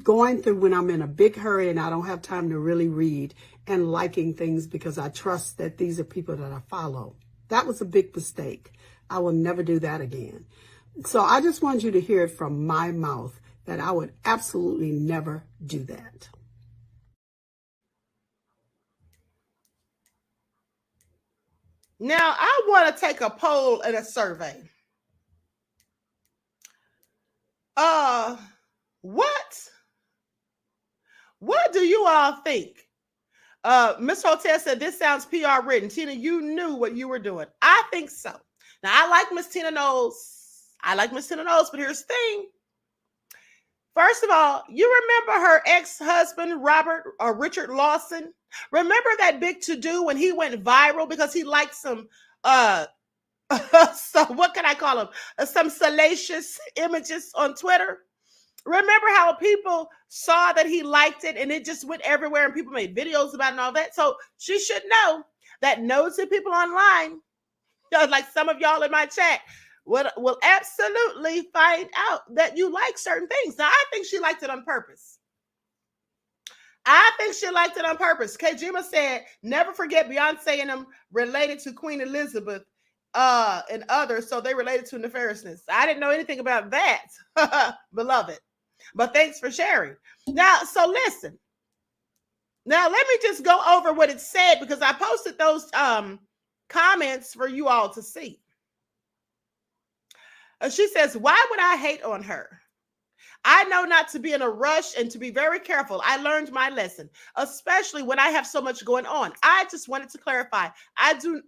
going through when I'm in a big hurry and I don't have time to really read, and liking things because I trust that these are people that I follow. That was a big mistake. I will never do that again. So I just want you to hear it from my mouth that I would absolutely never do that. Now, I want to take a poll and a survey. What do you all think? Miss Hotel said, this sounds PR written. Tina, you knew what you were doing. I think so. Now, I like Miss Tina Knowles. But here's the thing. First of all, you remember her ex-husband, Richard Lawson? Remember that big to-do when he went viral because he liked some, so what can I call him? Some salacious images on Twitter? Remember how people saw that he liked it and it just went everywhere and people made videos about it and all that? So she should know that nosy people online, like some of y'all in my chat, will absolutely find out that you like certain things. Now, I think she liked it on purpose. Kajima said, never forget Beyonce and them related to Queen Elizabeth and others, so they related to nefariousness. I didn't know anything about that, beloved. But thanks for sharing. Now, so listen. Now, let me just go over what it said because I posted those comments for you all to see. She says, why would I hate on her? I know not to be in a rush and to be very careful. I learned my lesson, especially when I have so much going on. I just wanted to clarify. I do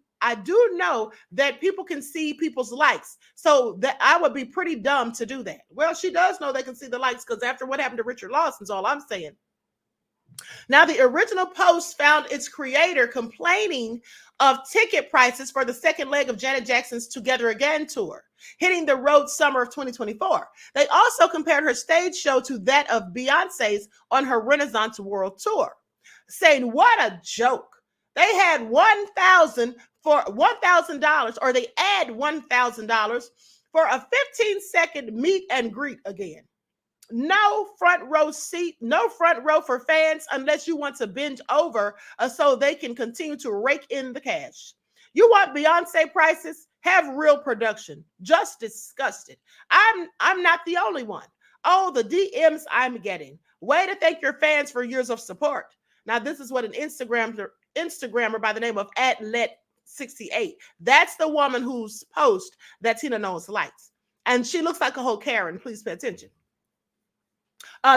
know that people can see people's likes, so that I would be pretty dumb to do that. Well, she does know they can see the likes because after what happened to Richard Lawson's all I'm saying. Now, the original post found its creator complaining of ticket prices for the second leg of Janet Jackson's Together Again tour, hitting the road summer of 2024. They also compared her stage show to that of Beyonce's on her Renaissance World Tour, saying, what a joke. They had $1,000 for $1,000, or they add $1,000 for a 15-second meet and greet again. No front row seat, no front row for fans unless you want to bend over so they can continue to rake in the cash. You want Beyonce prices? Have real production. Just disgusted. I'm not the only one. Oh, the DMs I'm getting. Way to thank your fans for years of support. Now, this is what an Instagrammer by the name of @let68. That's the woman whose post that Tina Knowles likes. And she looks like a whole Karen. Please pay attention.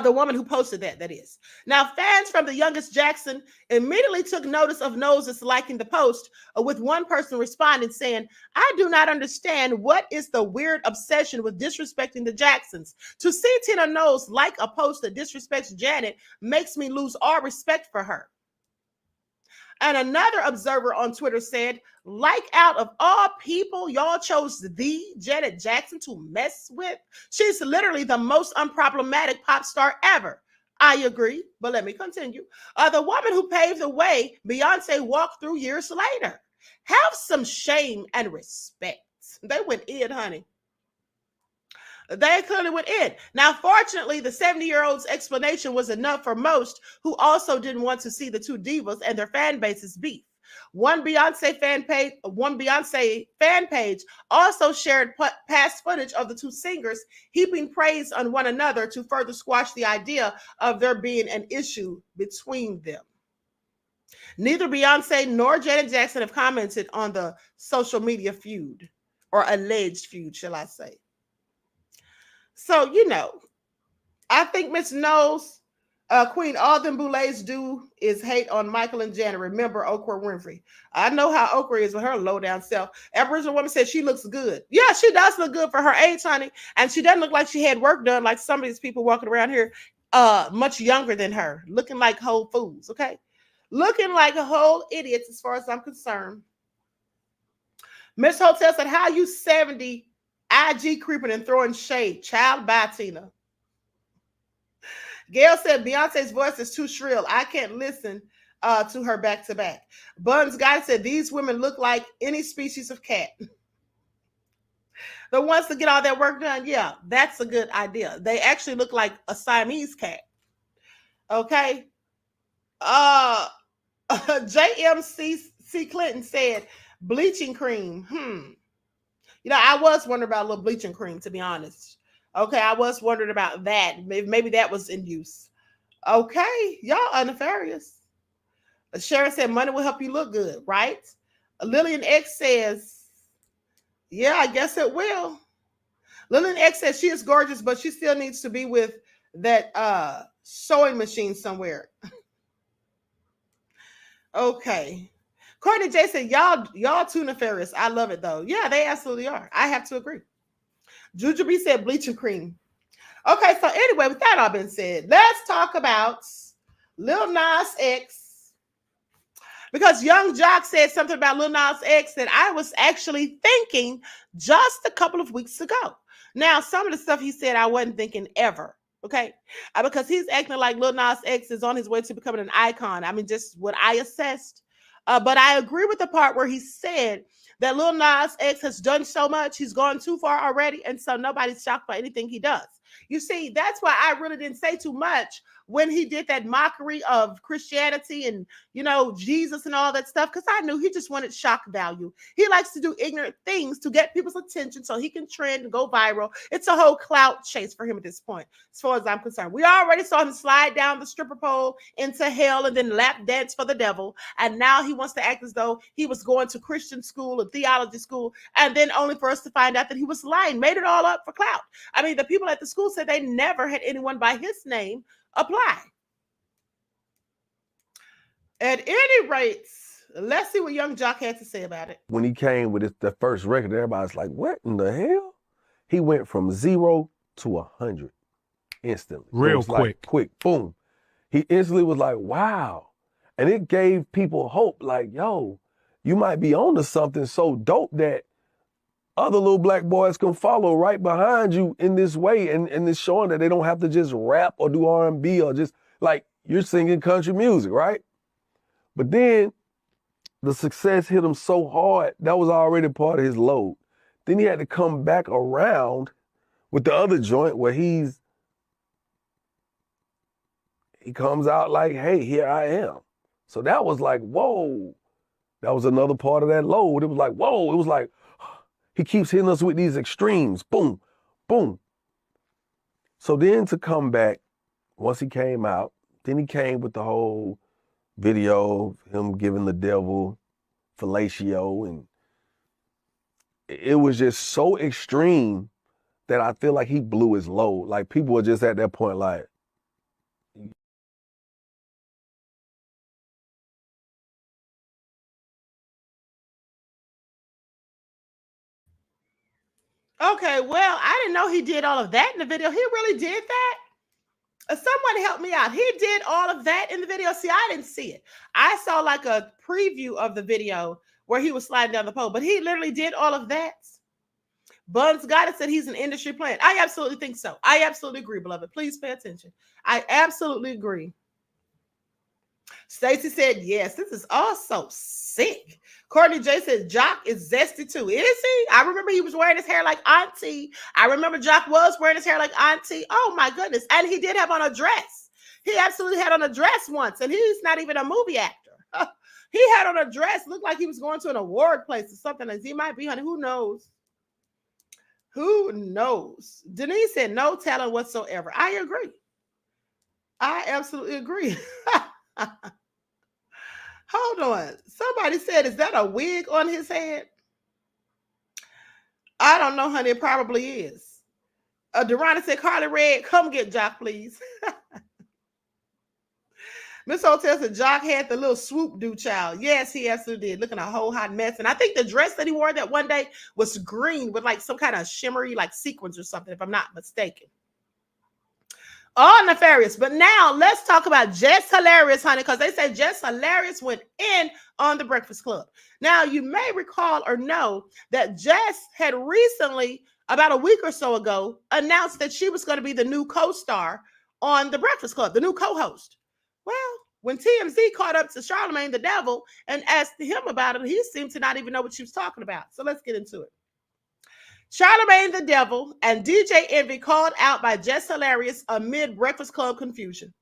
The woman who posted that is. Now, fans from the youngest Jackson immediately took notice of Knowles liking the post, with one person responding saying, I do not understand what is the weird obsession with disrespecting the Jacksons. To see Tina Knowles like a post that disrespects Janet makes me lose all respect for her. And another observer on Twitter said, like out of all people, y'all chose the Janet Jackson to mess with. She's literally the most unproblematic pop star ever. I agree, but let me continue. The woman who paved the way Beyonce walked through years later. Have some shame and respect. They went in, honey. They clearly went in. Now, fortunately, the 70-year-old's explanation was enough for most who also didn't want to see the two divas and their fan bases beef. One Beyonce fan page also shared past footage of the two singers heaping praise on one another to further squash the idea of there being an issue between them. Neither Beyonce nor Janet Jackson have commented on the social media feud, or alleged feud, shall I say. So, I think Miss Knowles, Queen, all them boulets do is hate on Michael and Janet. Remember Oprah Winfrey. I know how Oprah is with her low down self. Aboriginal woman said she looks good. Yeah, she does look good for her age, honey. And she doesn't look like she had work done like some of these people walking around here much younger than her, looking like whole fools, okay? Looking like whole idiots as far as I'm concerned. Miss Hotel said, how you 70 IG creeping and throwing shade? Child, bye, Tina. Gail said Beyonce's voice is too shrill. I can't listen to her back to back. Buns Guy said these women look like any species of cat. The ones to get all that work done, yeah, that's a good idea. They actually look like a Siamese cat. Okay. JMC Clinton said bleaching cream. You know, I was wondering about a little bleaching cream, to be honest. Okay, I was wondering about that. Maybe that was in use. Okay, y'all are nefarious. Sharon said money will help you look good, right? Lillian X says, yeah, I guess it will. Lillian X says she is gorgeous, but she still needs to be with that sewing machine somewhere. Okay. Courtney J said, y'all too nefarious. I love it though. Yeah, they absolutely are. I have to agree. Juju B said bleaching cream. Okay, so anyway, with that all being said, let's talk about Lil Nas X. Because Young Jock said something about Lil Nas X that I was actually thinking just a couple of weeks ago. Now, some of the stuff he said I wasn't thinking ever. Okay, because he's acting like Lil Nas X is on his way to becoming an icon. I mean, just what I assessed. But I agree with the part where he said that Lil Nas X has done so much, he's gone too far already, and so nobody's shocked by anything he does. You see, that's why I really didn't say too much when he did that mockery of Christianity and, you know, Jesus and all that stuff, because I knew he just wanted shock value. He likes to do ignorant things to get people's attention so he can trend and go viral. It's a whole clout chase for him at this point, as far as I'm concerned. We already saw him slide down the stripper pole into hell and then lap dance for the devil. And now he wants to act as though he was going to Christian school and theology school, and then only for us to find out that he was lying, made it all up for clout. I mean, the people at the school said they never had anyone by his name apply. At any rate, let's see what Young Jock had to say about it. When he came with the first record, everybody's like, what in the hell? He went from 0 to 100 instantly. Real so quick. Like, quick, boom. He instantly was like, wow. And it gave people hope, like, yo, you might be onto something so dope that other little black boys can follow right behind you in this way, and it's showing that they don't have to just rap or do R&B or just, like, you're singing country music, right? But then the success hit him so hard, that was already part of his load. Then he had to come back around with the other joint where he comes out like, hey, here I am. So that was like, whoa. That was another part of that load. It was like, whoa. It was like, he keeps hitting us with these extremes. Boom, boom. So then to come back, once he came out, then he came with the whole video of him giving the devil fellatio, and it was just so extreme that I feel like he blew his load. Like, people were just at that point like, Okay, well, I didn't know he did all of that in the video. He really did that? Someone help me out. He did all of that in the video. See, I didn't see it. I saw like a preview of the video where he was sliding down the pole, but he literally did all of that. Buns got it, said he's an industry plant. I absolutely think so. I absolutely agree, beloved. Please pay attention. I absolutely agree. Stacy said, yes, this is all so sick. Courtney J said, Jock is zesty too. Is he? I remember he was wearing his hair like Auntie. I remember Jock was wearing his hair like Auntie. Oh my goodness. And he did have on a dress. He absolutely had on a dress once, and he's not even a movie actor. He had on a dress, looked like he was going to an award place or something. As he might be, honey. Who knows? Who knows? Denise said, no talent whatsoever. I agree. I absolutely agree. Hold on. Somebody said, is that a wig on his head? I don't know, honey. It probably is. Durana said, Carly Red, come get Jock, please. Miss Hotel said, Jock had the little swoop do child. Yes, he absolutely did. Looking a whole hot mess. And I think the dress that he wore that one day was green with like some kind of shimmery like sequins or something, if I'm not mistaken. All nefarious. But now let's talk about Jess Hilarious, honey, because they said Jess Hilarious went in on the Breakfast Club. Now, you may recall or know that Jess had recently, about a week or so ago, announced that she was going to be the new co-star on the Breakfast Club, the new co-host. Well, when TMZ caught up to Charlamagne the Devil and asked him about it, he seemed to not even know what she was talking about. So let's get into it. Charlamagne the Devil and DJ Envy called out by Jess Hilarious amid Breakfast Club confusion.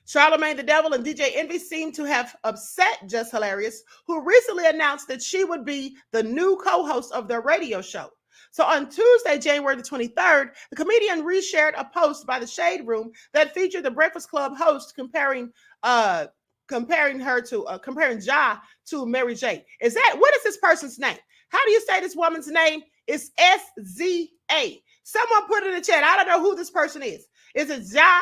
Charlamagne the Devil and DJ Envy seem to have upset Jess Hilarious, who recently announced that she would be the new co-host of their radio show. So on Tuesday, January the 23rd, the comedian reshared a post by the Shade Room that featured the Breakfast Club host comparing Ja to Mary J. What is this person's name? How do you say this woman's name? It's SZA. Someone put it in the chat. I don't know who this person is. Is it Ja?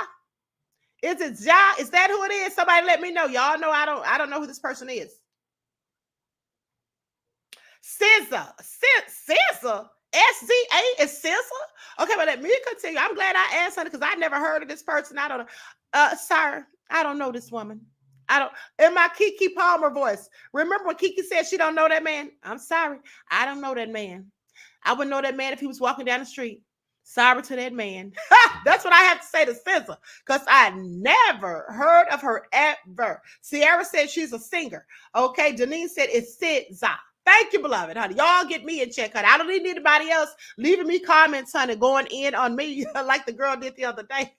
Is it Ja? Is that who it is? Somebody let me know. Y'all know I don't know who this person is. SZA. SZA. SZA is SZA? Okay, but let me continue. I'm glad I asked her because I never heard of this person. I don't know. Sir, I don't know this woman. In my Kiki Palmer voice. Remember when Kiki said she don't know that man? I'm sorry. I don't know that man. I would know that man if he was walking down the street. Sorry to that man. That's what I have to say to SZA, because I never heard of her ever. Sierra said she's a singer. Okay, Janine said it's SZA. Thank you, beloved, honey. Y'all get me in check, honey. I don't need anybody else leaving me comments, honey, going in on me like the girl did the other day.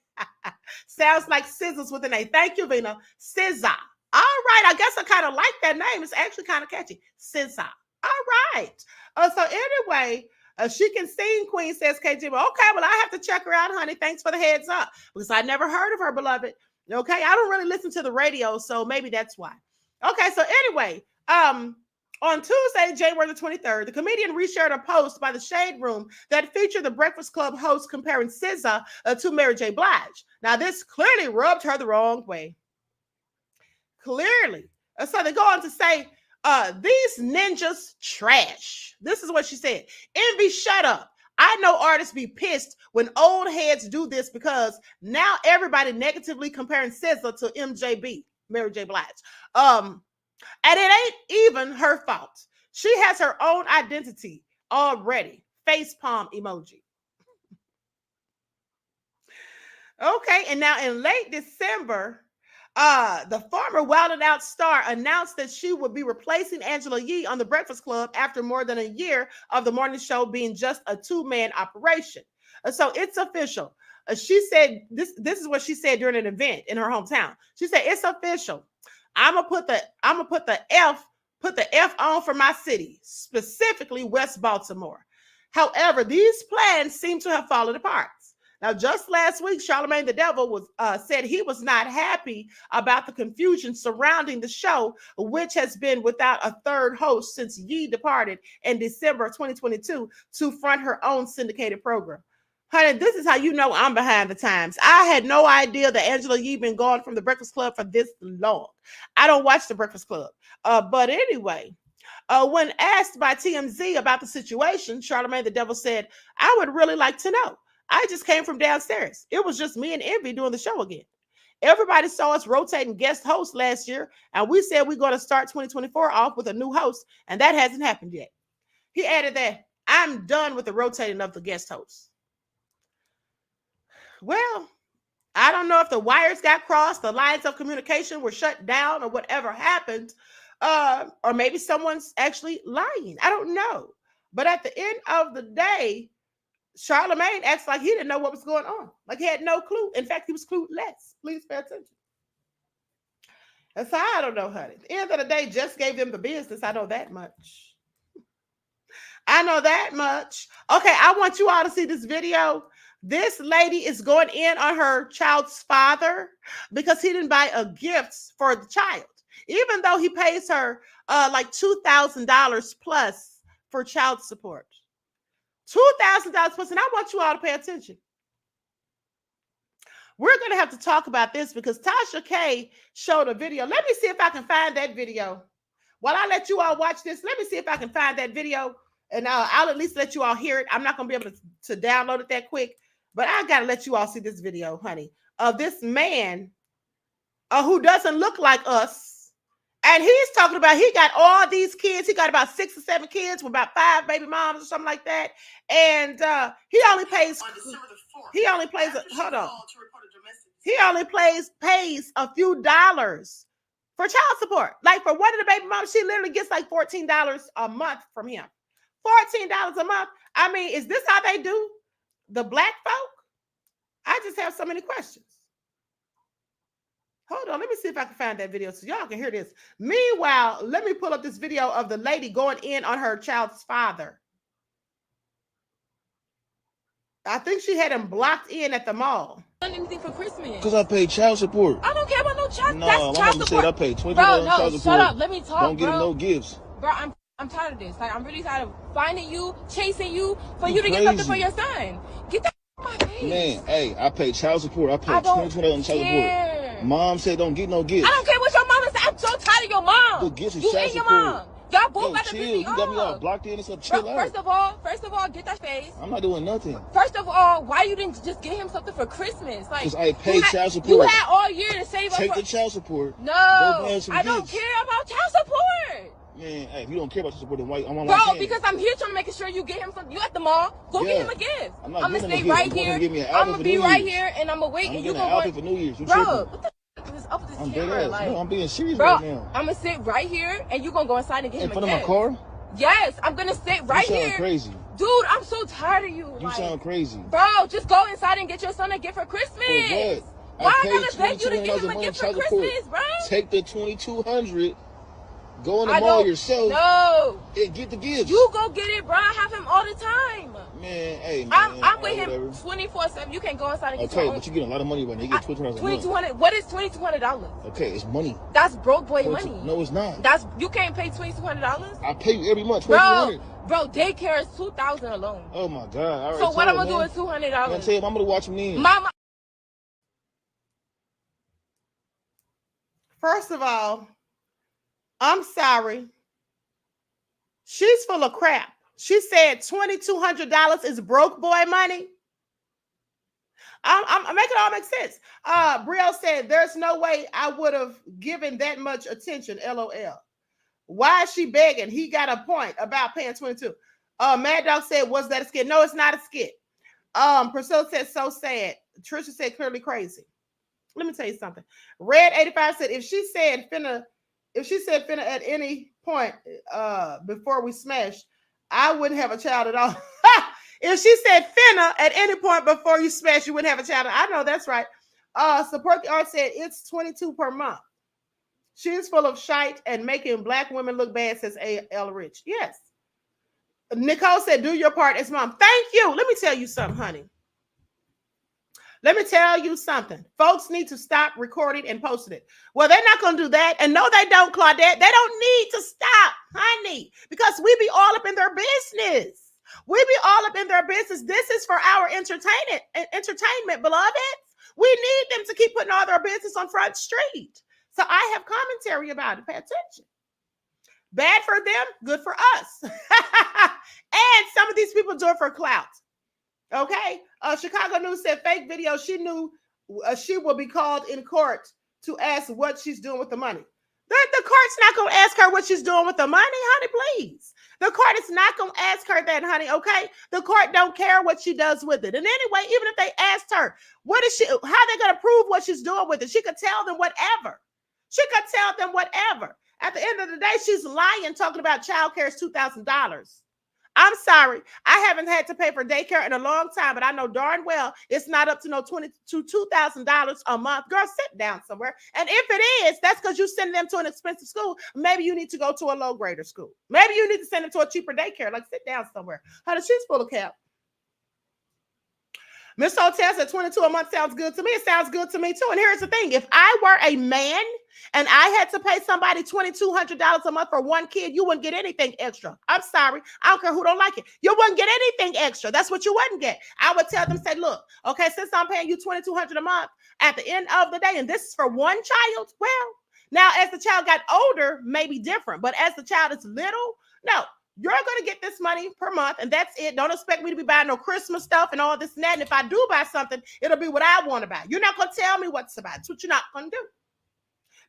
Sounds like scissors with an A. Thank you, Vina. SZA. All right. I guess I kind of like that name. It's actually kind of catchy. SZA. All right. So anyway, she can sing, Queen, says KG. Well, okay, well, I have to check her out, honey. Thanks for the heads up, because I never heard of her, beloved. Okay, I don't really listen to the radio, so maybe that's why. Okay, so anyway, on Tuesday, January the 23rd, the comedian reshared a post by the Shade Room that featured the Breakfast Club host comparing SZA to Mary J. Blige. Now, this clearly rubbed her the wrong way. Clearly. So they go on to say, these ninjas trash. This is what she said. Envy, shut up. I know artists be pissed when old heads do this, because now everybody negatively comparing SZA to MJB, Mary J. Blige. And it ain't even her fault. She has her own identity already. Face palm emoji. Okay, and now in late December, the former Wild 'N Out star announced that she would be replacing Angela Yee on The Breakfast Club after more than a year of the morning show being just a two-man operation. So it's official. She said, this is what she said during an event in her hometown. She said, it's official. I'm gonna put the F on for my city, specifically West Baltimore. However, these plans seem to have fallen apart. Now, just last week, Charlamagne the Devil said he was not happy about the confusion surrounding the show, which has been without a third host since Yee departed in December of 2022 to front her own syndicated program. Honey, this is how you know I'm behind the times. I had no idea that Angela Yee been gone from The Breakfast Club for this long. I don't watch The Breakfast Club. But anyway, when asked by TMZ about the situation, Charlamagne the Devil said, I would really like to know. I just came from downstairs. It was just me and Envy doing the show again. Everybody saw us rotating guest hosts last year, and we said we're going to start 2024 off with a new host, and that hasn't happened yet. He added that, I'm done with the rotating of the guest hosts. Well, I don't know if the wires got crossed, the lines of communication were shut down, or whatever happened, or maybe someone's actually lying. I don't know. But at the end of the day, Charlamagne acts like he didn't know what was going on. Like he had no clue. In fact, he was clueless. Please pay attention. And so I don't know, honey. At the end of the day, Jess gave them the business. I know that much. I know that much. Okay, I want you all to see this video. This lady is going in on her child's father because he didn't buy a gift for the child, even though he pays her like $2,000 plus for child support. $2,000 plus, and I want you all to pay attention. We're going to have to talk about this because Tasha K showed a video. Let me see if I can find that video. While I let you all watch this, let me see if I can find that video, and I'll at least let you all hear it. I'm not going to be able to download it that quick, but I got to let you all see this video, honey, of this man who doesn't look like us. And he's talking about he got all these kids. He got about 6 or 7 kids with about 5 baby moms or something like that. And he only pays a few dollars for child support. Like for one of the baby moms, she literally gets like $14 a month from him. $14 a month. I mean, is this how they do the black folk? I just have so many questions. Hold on, let me see if I can find that video so y'all can hear this. Meanwhile, let me pull up this video of the lady going in on her child's father. I think she had him blocked in at the mall. Anything for Christmas? Because I paid child support. I don't care about no child. No, That's my child mama support. said I paid $20 bro, no, child shut support. up. Let me talk, Don't get bro. him no gifts. Bro, I'm tired of this. Like, I'm really tired of finding you, chasing you, for You you to get something for crazy. your son. Get that out of my face. Man, hey, I paid child support. I paid $20 on child support. Mom said don't get no gifts. I don't care what your mama said. I'm so tired of your mom. The gifts is You child and your support. mom. Y'all both Yo, about to chill. piss me You got me all off. blocked in and stuff. Chill Bro, out. first of all, get that face. I'm not doing nothing. First of all, why you didn't just get him something for Christmas? Like, Because I paid child support. You had all year to save up Take for... the child support. No, Go buy him some I don't gifts. care about child support. Man, hey, if you don't care about child support, then why I'm on Bro, because I'm here trying to make sure you get him something. You at the mall, go get him a gift. I'm not gonna getting him a stay gift. right I'm going here. to give me an I'm outfit gonna for be New right Year's. here and I'm gonna wait I'm and you getting an gonna outfit for New Year's. You Bro, tripping. what the f is up with this I'm camera? dead ass. Like, No, I'm being serious bro, right now. I'm gonna sit right here and you gonna go inside and get In him front a of gift. my car? Yes, I'm gonna sit right You here. sound crazy. Dude, I'm so tired of you. You sound crazy. Bro, just go inside and get your son a gift for Christmas. For what? Why I paid gotta beg you to get him a $2,200 gift for child support. Christmas, bro? Take the $2,200, go in the I mall don't- yourself, No. and get the gifts. You go get it, bro. I have him all the time. Man, hey, man. I'm with him whatever. 24/7. You can go inside and get Okay, your own. but you get a lot of money right now. You get $2,200 a month. $2,200. What is $2,200? Okay, it's money. That's broke boy money. No, it's not. That's you can't pay $2,200. I pay you every month, Bro, $2,200. bro, daycare is $2,000 alone. Oh my God! I already So what I'm told, gonna do man. with $200? I'm gonna tell you, I'm gonna watch him then. Mama. First of all, I'm sorry. She's full of crap. She said $2,200 is broke boy money. I'm making it all make sense. Brielle said, there's no way I would have given that much attention, LOL. Why is she begging? He got a point about paying 22. Mad Dog said, was that a skit? No, it's not a skit. Priscilla said, so sad. Trisha said, clearly crazy. Let me tell you something. Red 85 said, if she said finna at any point before we smashed, I wouldn't have a child at all. If she said finna at any point before you smash, you wouldn't have a child. I know that's right. Support the Art said it's 22 per month. She's full of shite and making black women look bad, says A.L. Rich. Yes. Nicole said, do your part as mom. Thank you. Let me tell you something, honey. Let me tell you something. Folks need to stop recording and posting it. Well, they're not going to do that. And no, they don't, Claudette. They don't need to stop, honey, because we be all up in their business. We be all up in their business. This is for our entertainment, beloved. We need them to keep putting all their business on Front Street. So I have commentary about it. Pay attention. Bad for them, good for us. And some of these people do it for clout. Okay. Chicago News said fake video. She knew she will be called in court to ask what she's doing with the money. The court's not going to ask her what she's doing with the money, honey, please. The court is not going to ask her that, honey, okay? The court don't care what she does with it. And anyway, even if they asked her, how they going to prove what she's doing with it? She could tell them whatever. At the end of the day, she's lying, talking about childcare is $2,000. I'm sorry. I haven't had to pay for daycare in a long time, but I know darn well it's not up to no $2,000 a month. Girl, sit down somewhere. And if it is, that's because you send them to an expensive school. Maybe you need to go to a low grader school. Maybe you need to send them to a cheaper daycare. Like, sit down somewhere. Honey, she's full of cap. Miss Hotel said 22 a month sounds good to me. It sounds good to me too. And here's the thing. If I were a man and I had to pay somebody $2,200 a month for one kid, you wouldn't get anything extra. I'm sorry. I don't care who don't like it. You wouldn't get anything extra. That's what you wouldn't get. I would tell them, say, look, okay, since I'm paying you $2,200 a month at the end of the day, and this is for one child, well, now as the child got older, maybe different. But as the child is little, no. You're going to get this money per month, and that's it. Don't expect me to be buying no Christmas stuff and all this and that. And if I do buy something, it'll be what I want to buy. You're not going to tell me what to buy. It's what you're not going to do.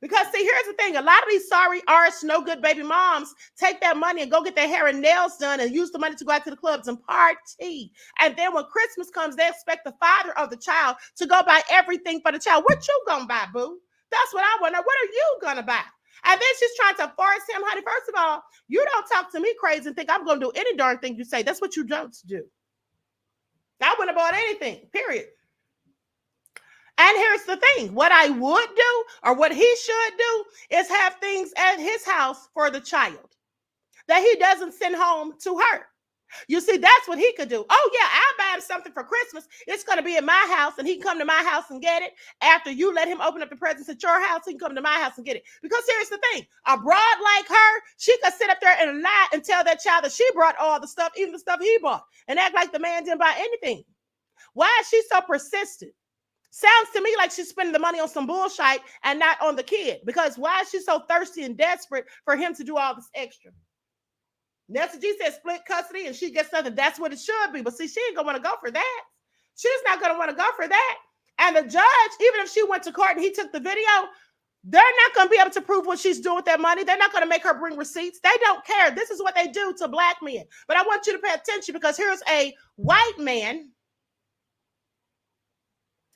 Because, see, here's the thing. A lot of these sorry arse, no good baby moms take that money and go get their hair and nails done and use the money to go out to the clubs and party. And then when Christmas comes, they expect the father of the child to go buy everything for the child. What you going to buy, boo? That's what I want to know. What are you going to buy? And then she's trying to force him, honey. First of all, you don't talk to me crazy and think I'm going to do any darn thing you say. That's what you don't do. I wouldn't have bought anything, period. And here's the thing, what I would do or what he should do is have things at his house for the child that he doesn't send home to her. You see, that's what he could do. Oh, yeah, I'll buy him something for Christmas. It's going to be at my house, and he can come to my house and get it. After you let him open up the presents at your house, he can come to my house and get it. Because here's the thing. A broad like her, she could sit up there and lie and tell that child that she brought all the stuff, even the stuff he bought, and act like the man didn't buy anything. Why is she so persistent? Sounds to me like she's spending the money on some bullshit and not on the kid. Because why is she so thirsty and desperate for him to do all this extra? Nancy G said split custody and she gets nothing. That's what it should be. But see, she ain't going to want to go for that. She's not going to want to go for that. And the judge, even if she went to court and he took the video, they're not going to be able to prove what she's doing with that money. They're not going to make her bring receipts. They don't care. This is what they do to black men. But I want you to pay attention because here's a white man.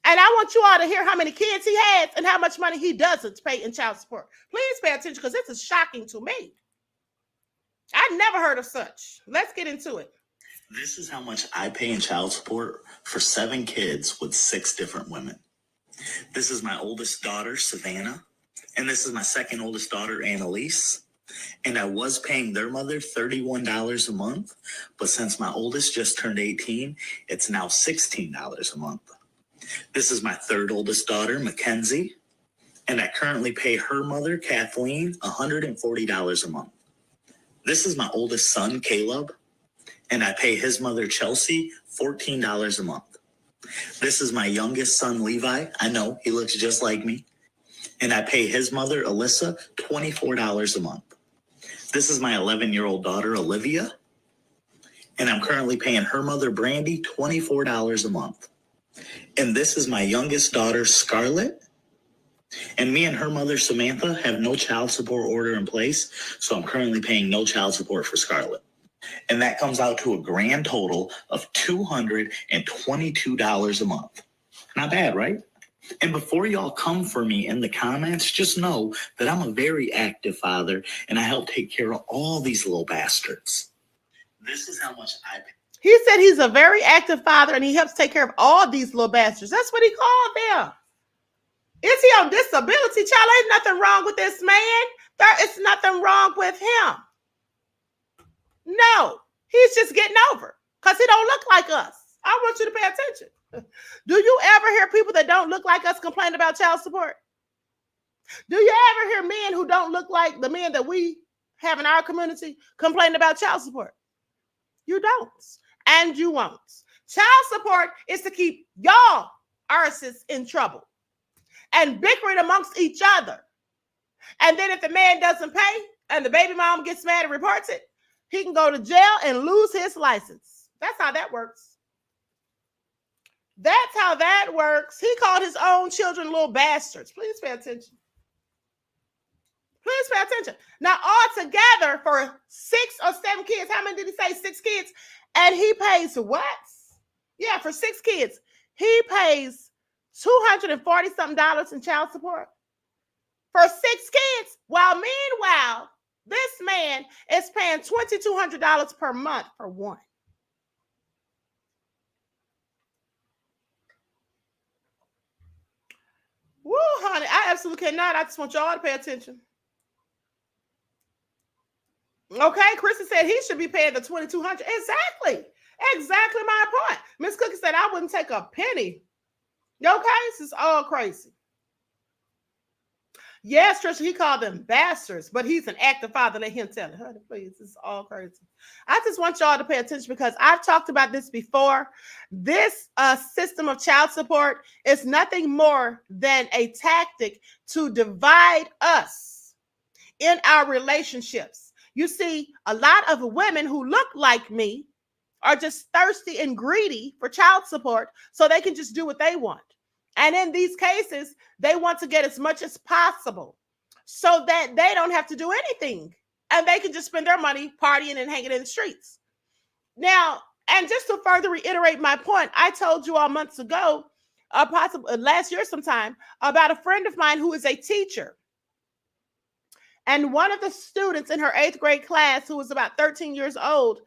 And I want you all to hear how many kids he has and how much money he doesn't pay in child support. Please pay attention because this is shocking to me. I never heard of such. Let's get into it. This is how much I pay in child support for 7 kids with 6 different women. This is my oldest daughter, Savannah. And this is my second oldest daughter, Annalise. And I was paying their mother $31 a month. But since my oldest just turned 18, it's now $16 a month. This is my third oldest daughter, Mackenzie, and I currently pay her mother, Kathleen, $140 a month. This is my oldest son, Caleb, and I pay his mother, Chelsea, $14 a month. This is my youngest son, Levi. I know, he looks just like me. And I pay his mother, Alyssa, $24 a month. This is my 11-year-old daughter, Olivia, and I'm currently paying her mother, Brandy, $24 a month. And this is my youngest daughter, Scarlett. And me and her mother, Samantha, have no child support order in place. So I'm currently paying no child support for Scarlett. And that comes out to a grand total of $222 a month. Not bad, right? And before y'all come for me in the comments, just know that I'm a very active father and I help take care of all these little bastards. This is how much I pay. He said he's a very active father and he helps take care of all these little bastards. That's what he called them. Is he on disability? Child, ain't nothing wrong with this man. There is nothing wrong with him. No, he's just getting over because he don't look like us. I want you to pay attention. Do you ever hear people that don't look like us complain about child support? Do you ever hear men who don't look like the men that we have in our community complain about child support? You don't. And you won't. Child support is to keep y'all arses in trouble and bickering amongst each other. And then if the man doesn't pay and the baby mom gets mad and reports it, he can go to jail and lose his license. That's how that works. That's how that works. He called his own children little bastards. Please pay attention. Please pay attention. Now, altogether for 6 or 7 kids, how many did he say? 6 kids. And he pays what? Yeah, for 6 kids. He pays $240-something in child support for 6 kids. While meanwhile, this man is paying $2,200 per month for one. Woo, honey, I absolutely cannot. I just want y'all to pay attention. Okay, Kristen said he should be paying the $2,200. Exactly my point. Miss Cookie said I wouldn't take a penny. Okay, this is all crazy. Yes, Trisha, he called them bastards, but he's an active father. Let him tell it. Honey, please, this is all crazy. I just want y'all to pay attention because I've talked about this before. This system of child support is nothing more than a tactic to divide us in our relationships. You see, a lot of women who look like me are just thirsty and greedy for child support so they can just do what they want. And in these cases, they want to get as much as possible so that they don't have to do anything and they can just spend their money partying and hanging in the streets. Now, and just to further reiterate my point, I told you all months ago, possibly last year sometime, about a friend of mine who is a teacher. And one of the students in her 8th grade class, who was about 13 years old,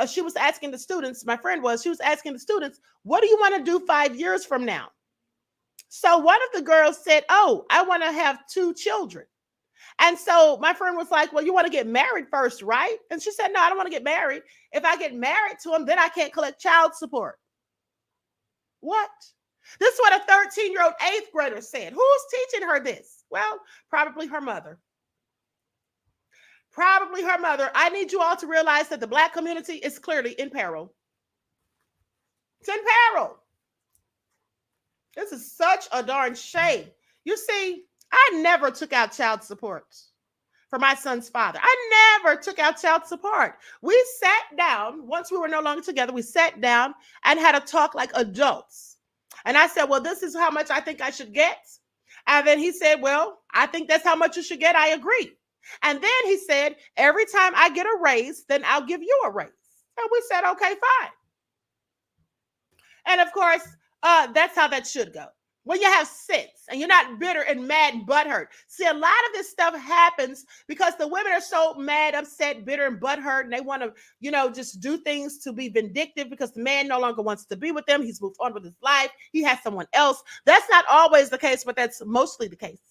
she was asking the students, my friend was, she was asking the students, what do you want to do 5 years from now? So one of the girls said, oh, I want to have 2 children. And so my friend was like, well, you want to get married first, right? And she said, no, I don't want to get married. If I get married to him, then I can't collect child support. What? This is what a 13-year-old 8th grader said. Who's teaching her this? Well, probably her mother. Probably her mother. I need you all to realize that the Black community is clearly in peril. It's in peril. This is such a darn shame. You see, I never took out child support for my son's father. I never took out child support. We sat down, once we were no longer together, we sat down and had a talk like adults. And I said, well, this is how much I think I should get. And then he said, well, I think that's how much you should get. I agree. And then he said, every time I get a raise, then I'll give you a raise. And we said, okay, fine. And of course, that's how that should go. When you have sense and you're not bitter and mad and butthurt. See, a lot of this stuff happens because the women are so mad, upset, bitter, and butthurt, and they want to, just do things to be vindictive because the man no longer wants to be with them. He's moved on with his life. He has someone else. That's not always the case, but that's mostly the case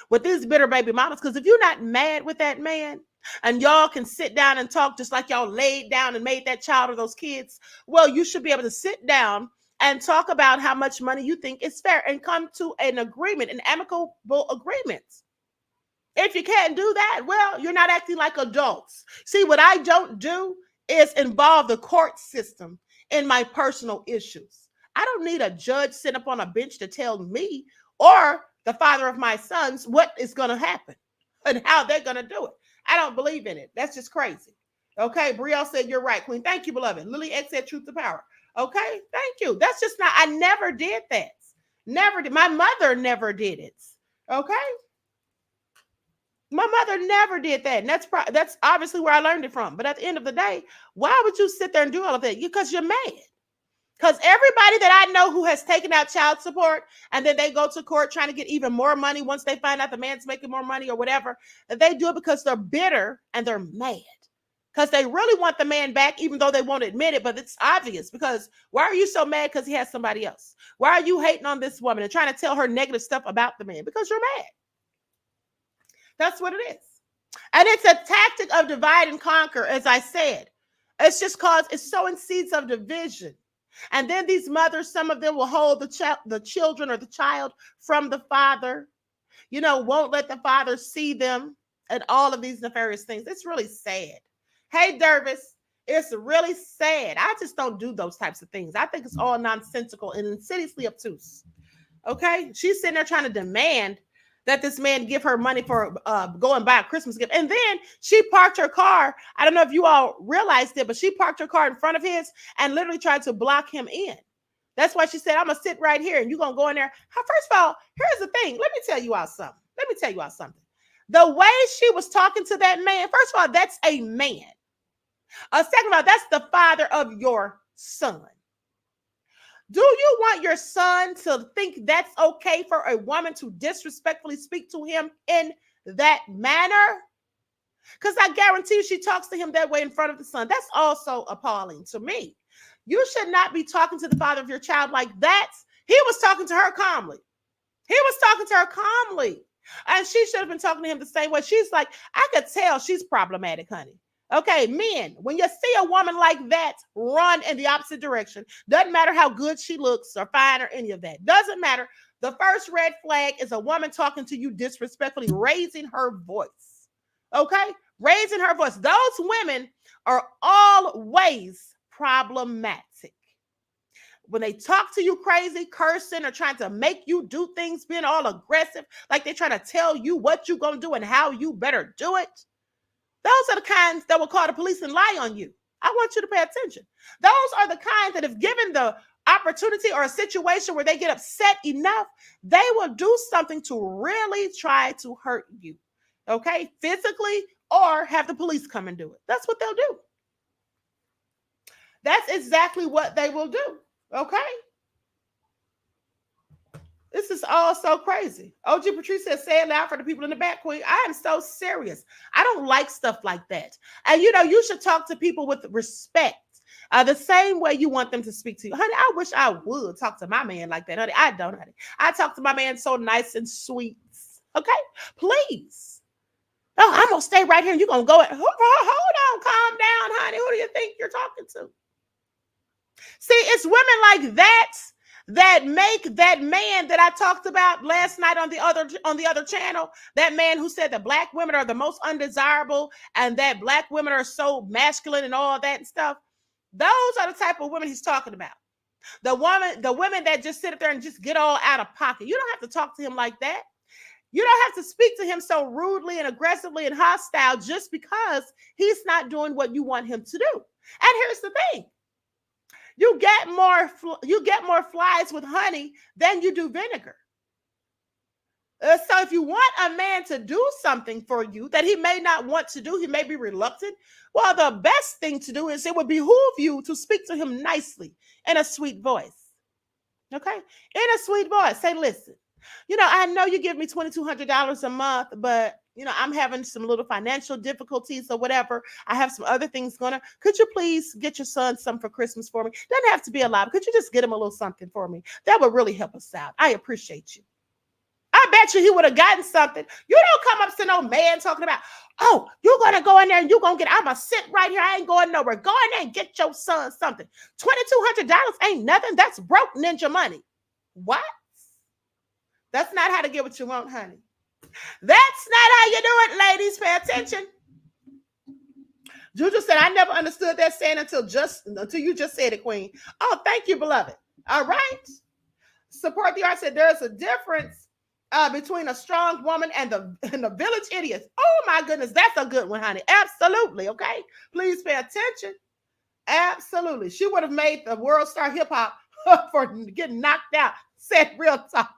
with these bitter baby mamas. Because if you're not mad with that man and y'all can sit down and talk just like y'all laid down and made that child or those kids, well, you should be able to sit down and talk about how much money you think is fair and come to an agreement, an amicable agreement. If you can't do that, well, you're not acting like adults. See, what I don't do is involve the court system in my personal issues. I don't need a judge sitting up on a bench to tell me or the father of my sons what is going to happen and how they're going to do it. I don't believe in it. That's just crazy. Okay, Brielle said, you're right, Queen. Thank you, beloved. Lily X said, truth to power. Okay, thank you. That's just not, I never did that. Never did. My mother never did it. Okay. My mother never did that. And that's obviously where I learned it from. But at the end of the day, why would you sit there and do all of that? Because you're mad. Because everybody that I know who has taken out child support and then they go to court trying to get even more money once they find out the man's making more money or whatever, they do it because they're bitter and they're mad. Because they really want the man back, even though they won't admit it, but it's obvious. Because why are you so mad because he has somebody else? Why are you hating on this woman and trying to tell her negative stuff about the man? Because you're mad. That's what it is. And it's a tactic of divide and conquer, as I said. It's just cause it's sowing seeds of division. And then these mothers, some of them will hold the children or the child from the father, won't let the father see them and all of these nefarious things. It's really sad. Hey, Dervis, it's really sad. I just don't do those types of things. I think it's all nonsensical and insidiously obtuse. Okay? She's sitting there trying to demand that this man give her money for go and buy a Christmas gift. And then she parked her car. I don't know if you all realized it, but she parked her car in front of his and literally tried to block him in. That's why she said, I'm going to sit right here and you're going to go in there. First of all, here's the thing. Let me tell you all something. The way she was talking to that man, first of all, that's a man. Second of all, that's the father of your son. Do you want your son to think that's okay for a woman to disrespectfully speak to him in that manner? Because I guarantee you she talks to him that way in front of the son. That's also appalling to me. You should not be talking to the father of your child like that. He was talking to her calmly. And she should have been talking to him the same way. She's like, I could tell she's problematic, honey. Okay, men, when you see a woman like that, run in the opposite direction. Doesn't matter how good she looks or fine or any of that. Doesn't matter. The first red flag is a woman talking to you disrespectfully, raising her voice. Okay? Raising her voice. Those women are always problematic. When they talk to you crazy, cursing, or trying to make you do things, being all aggressive, like they're trying to tell you what you're going to do and how you better do it. Those are the kinds that will call the police and lie on you. I want you to pay attention. Those are the kinds that if given the opportunity or a situation where they get upset enough, they will do something to really try to hurt you. Okay? Physically, or have the police come and do it. That's what they'll do. That's exactly what they will do. Okay? This is all so crazy. OG Patrice says, say it loud for the people in the back, Queen. I am so serious. I don't like stuff like that. And you should talk to people with respect. The same way you want them to speak to you. Honey, I wish I would talk to my man like that, honey. I don't, honey. I talk to my man so nice and sweet. Okay? Please. Oh, I'm going to stay right here and you're going to go. Hold on. Calm down, honey. Who do you think you're talking to? See, it's women like that that make that man that I talked about last night on the other channel, that man who said that black women are the most undesirable and that black women are so masculine and all that and stuff. Those are the type of women he's talking about. The women that just sit up there and just get all out of pocket. You don't have to talk to him like that. You don't have to speak to him so rudely and aggressively and hostile just because he's not doing what you want him to do. And here's the thing. You get more flies with honey than you do vinegar. So if you want a man to do something for you that he may not want to do, he may be reluctant. Well, the best thing to do is it would behoove you to speak to him nicely in a sweet voice. Okay? In a sweet voice. Say, listen, I know you give me $2,200 a month, but I'm having some little financial difficulties or whatever. I have some other things going on. Could you please get your son something for Christmas for me? Doesn't have to be a lot. Could you just get him a little something for me? That would really help us out. I appreciate you. I bet you he would have gotten something. You don't come up to no man talking about, oh, you're going to go in there and you're going to I'm going to sit right here. I ain't going nowhere. Go in there and get your son something. $2,200 ain't nothing. That's broke ninja money. What? That's not how to get what you want, honey. That's not how you do it, ladies. Pay attention. Juju said, I never understood that saying until you just said it, Queen. Oh, thank you, beloved. All right. Support the Art said there's a difference between a strong woman and the village idiots. Oh, my goodness. That's a good one, honey. Absolutely. Okay. Please pay attention. Absolutely. She would have made the world star hip hop for getting knocked out. Said real talk.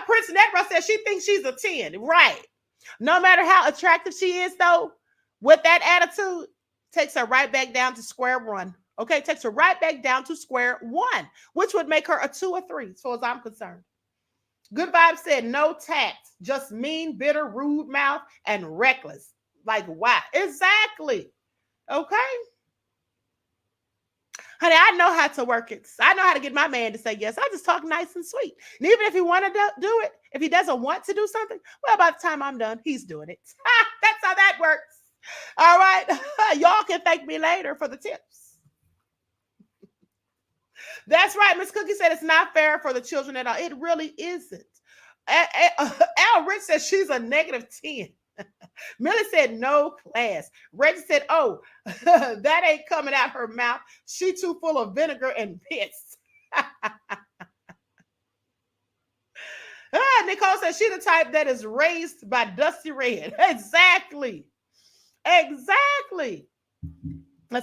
Prince Negro says she thinks she's a 10. Right. No matter how attractive she is, though, with that attitude, takes her right back down to square one. Okay, takes her right back down to square one, which would make her a 2 or 3, as far as I'm concerned. Good Vibes said no tact, just mean, bitter, rude mouth, and reckless. Like, why? Exactly. Okay. Honey, I know how to work it. I know how to get my man to say yes. I just talk nice and sweet. And even if he want to do it, if he doesn't want to do something, well, by the time I'm done, he's doing it. That's how that works. All right. Y'all can thank me later for the tips. That's right. Miss Cookie said it's not fair for the children at all. It really isn't. Al Rich says she's a negative 10. Millie said no class. Reggie said, oh, that ain't coming out her mouth. She too full of vinegar and piss. Nicole said she the type that is raised by Dusty Red. Exactly.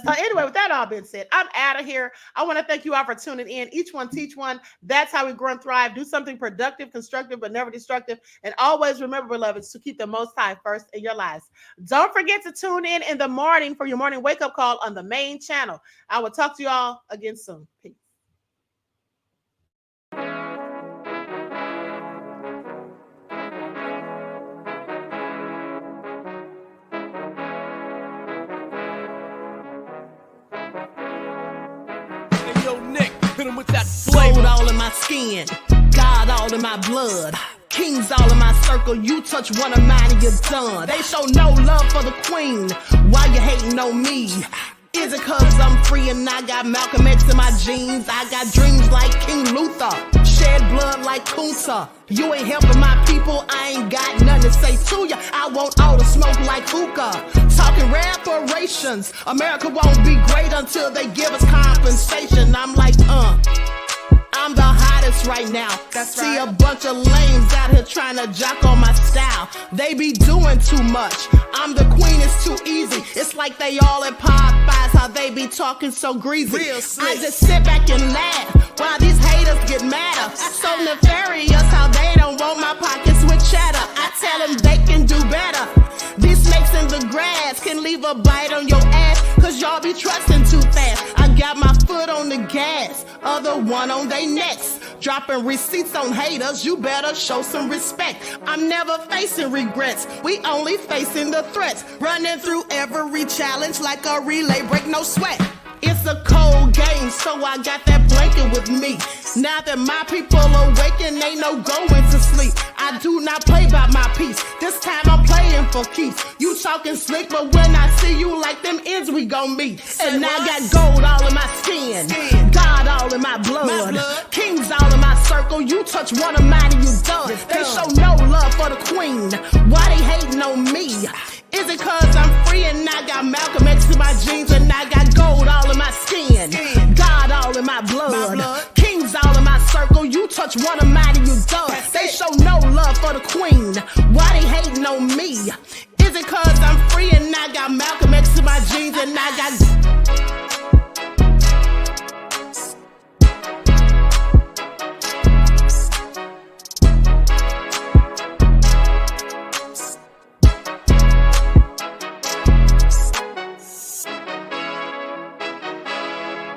So anyway, with that all being said, I'm out of here. I want to thank you all for tuning in. Each one teach one. That's how we grow and thrive. Do something productive, constructive, but never destructive. And always remember, beloveds, to keep the Most High first in your lives. Don't forget to tune in the morning for your morning wake-up call on the main channel. I will talk to you all again soon. Peace. Gold all in my skin, God all in my blood, kings all in my circle. You touch one of mine and you're done. They show no love for the queen. Why you hating on me? Is it cause I'm free and I got Malcolm X in my jeans? I got dreams like King Luther, shed blood like Kunta. You ain't helping my people, I ain't got nothing to say to ya. I want all the smoke like hookah. Talking reparations, America won't be great until they give us compensation. I'm like, I'm the hottest right now. That's See right. A bunch of lames out here trying to jock on my style. They be doing too much. I'm the queen, it's too easy. It's like they all in Popeyes, how they be talking so greasy. I just sit back and laugh while these haters get madder. So nefarious how they don't want my pockets with cheddar. I tell them they can do better. These snakes in the grass can leave a bite on your ass, cause y'all be trusting too fast. I got my foot on the gas, other one on they necks. Dropping receipts on haters, you better show some respect. I'm never facing regrets, we only facing the threats. Running through every challenge like a relay, break no sweat. It's a cold game, so I got that blanket with me. Now that my people awaken, ain't no going to sleep. I do not play by my piece, this time I'm playing for keeps. You talking slick, but when I see you like them ends, we gon' meet. And I got gold all in my skin, God all in my blood, kings all in my circle. You touch one of mine and you done. They show no love for the queen, why they hating on me? Is it cause I'm free and I got Malcolm X in my jeans and I got gold all in my skin, God all in my blood, kings all in my circle. You touch one of mine and you done. They show no love for the queen, why they hating on me? Is it cause I'm free and I got Malcolm X in my jeans and I got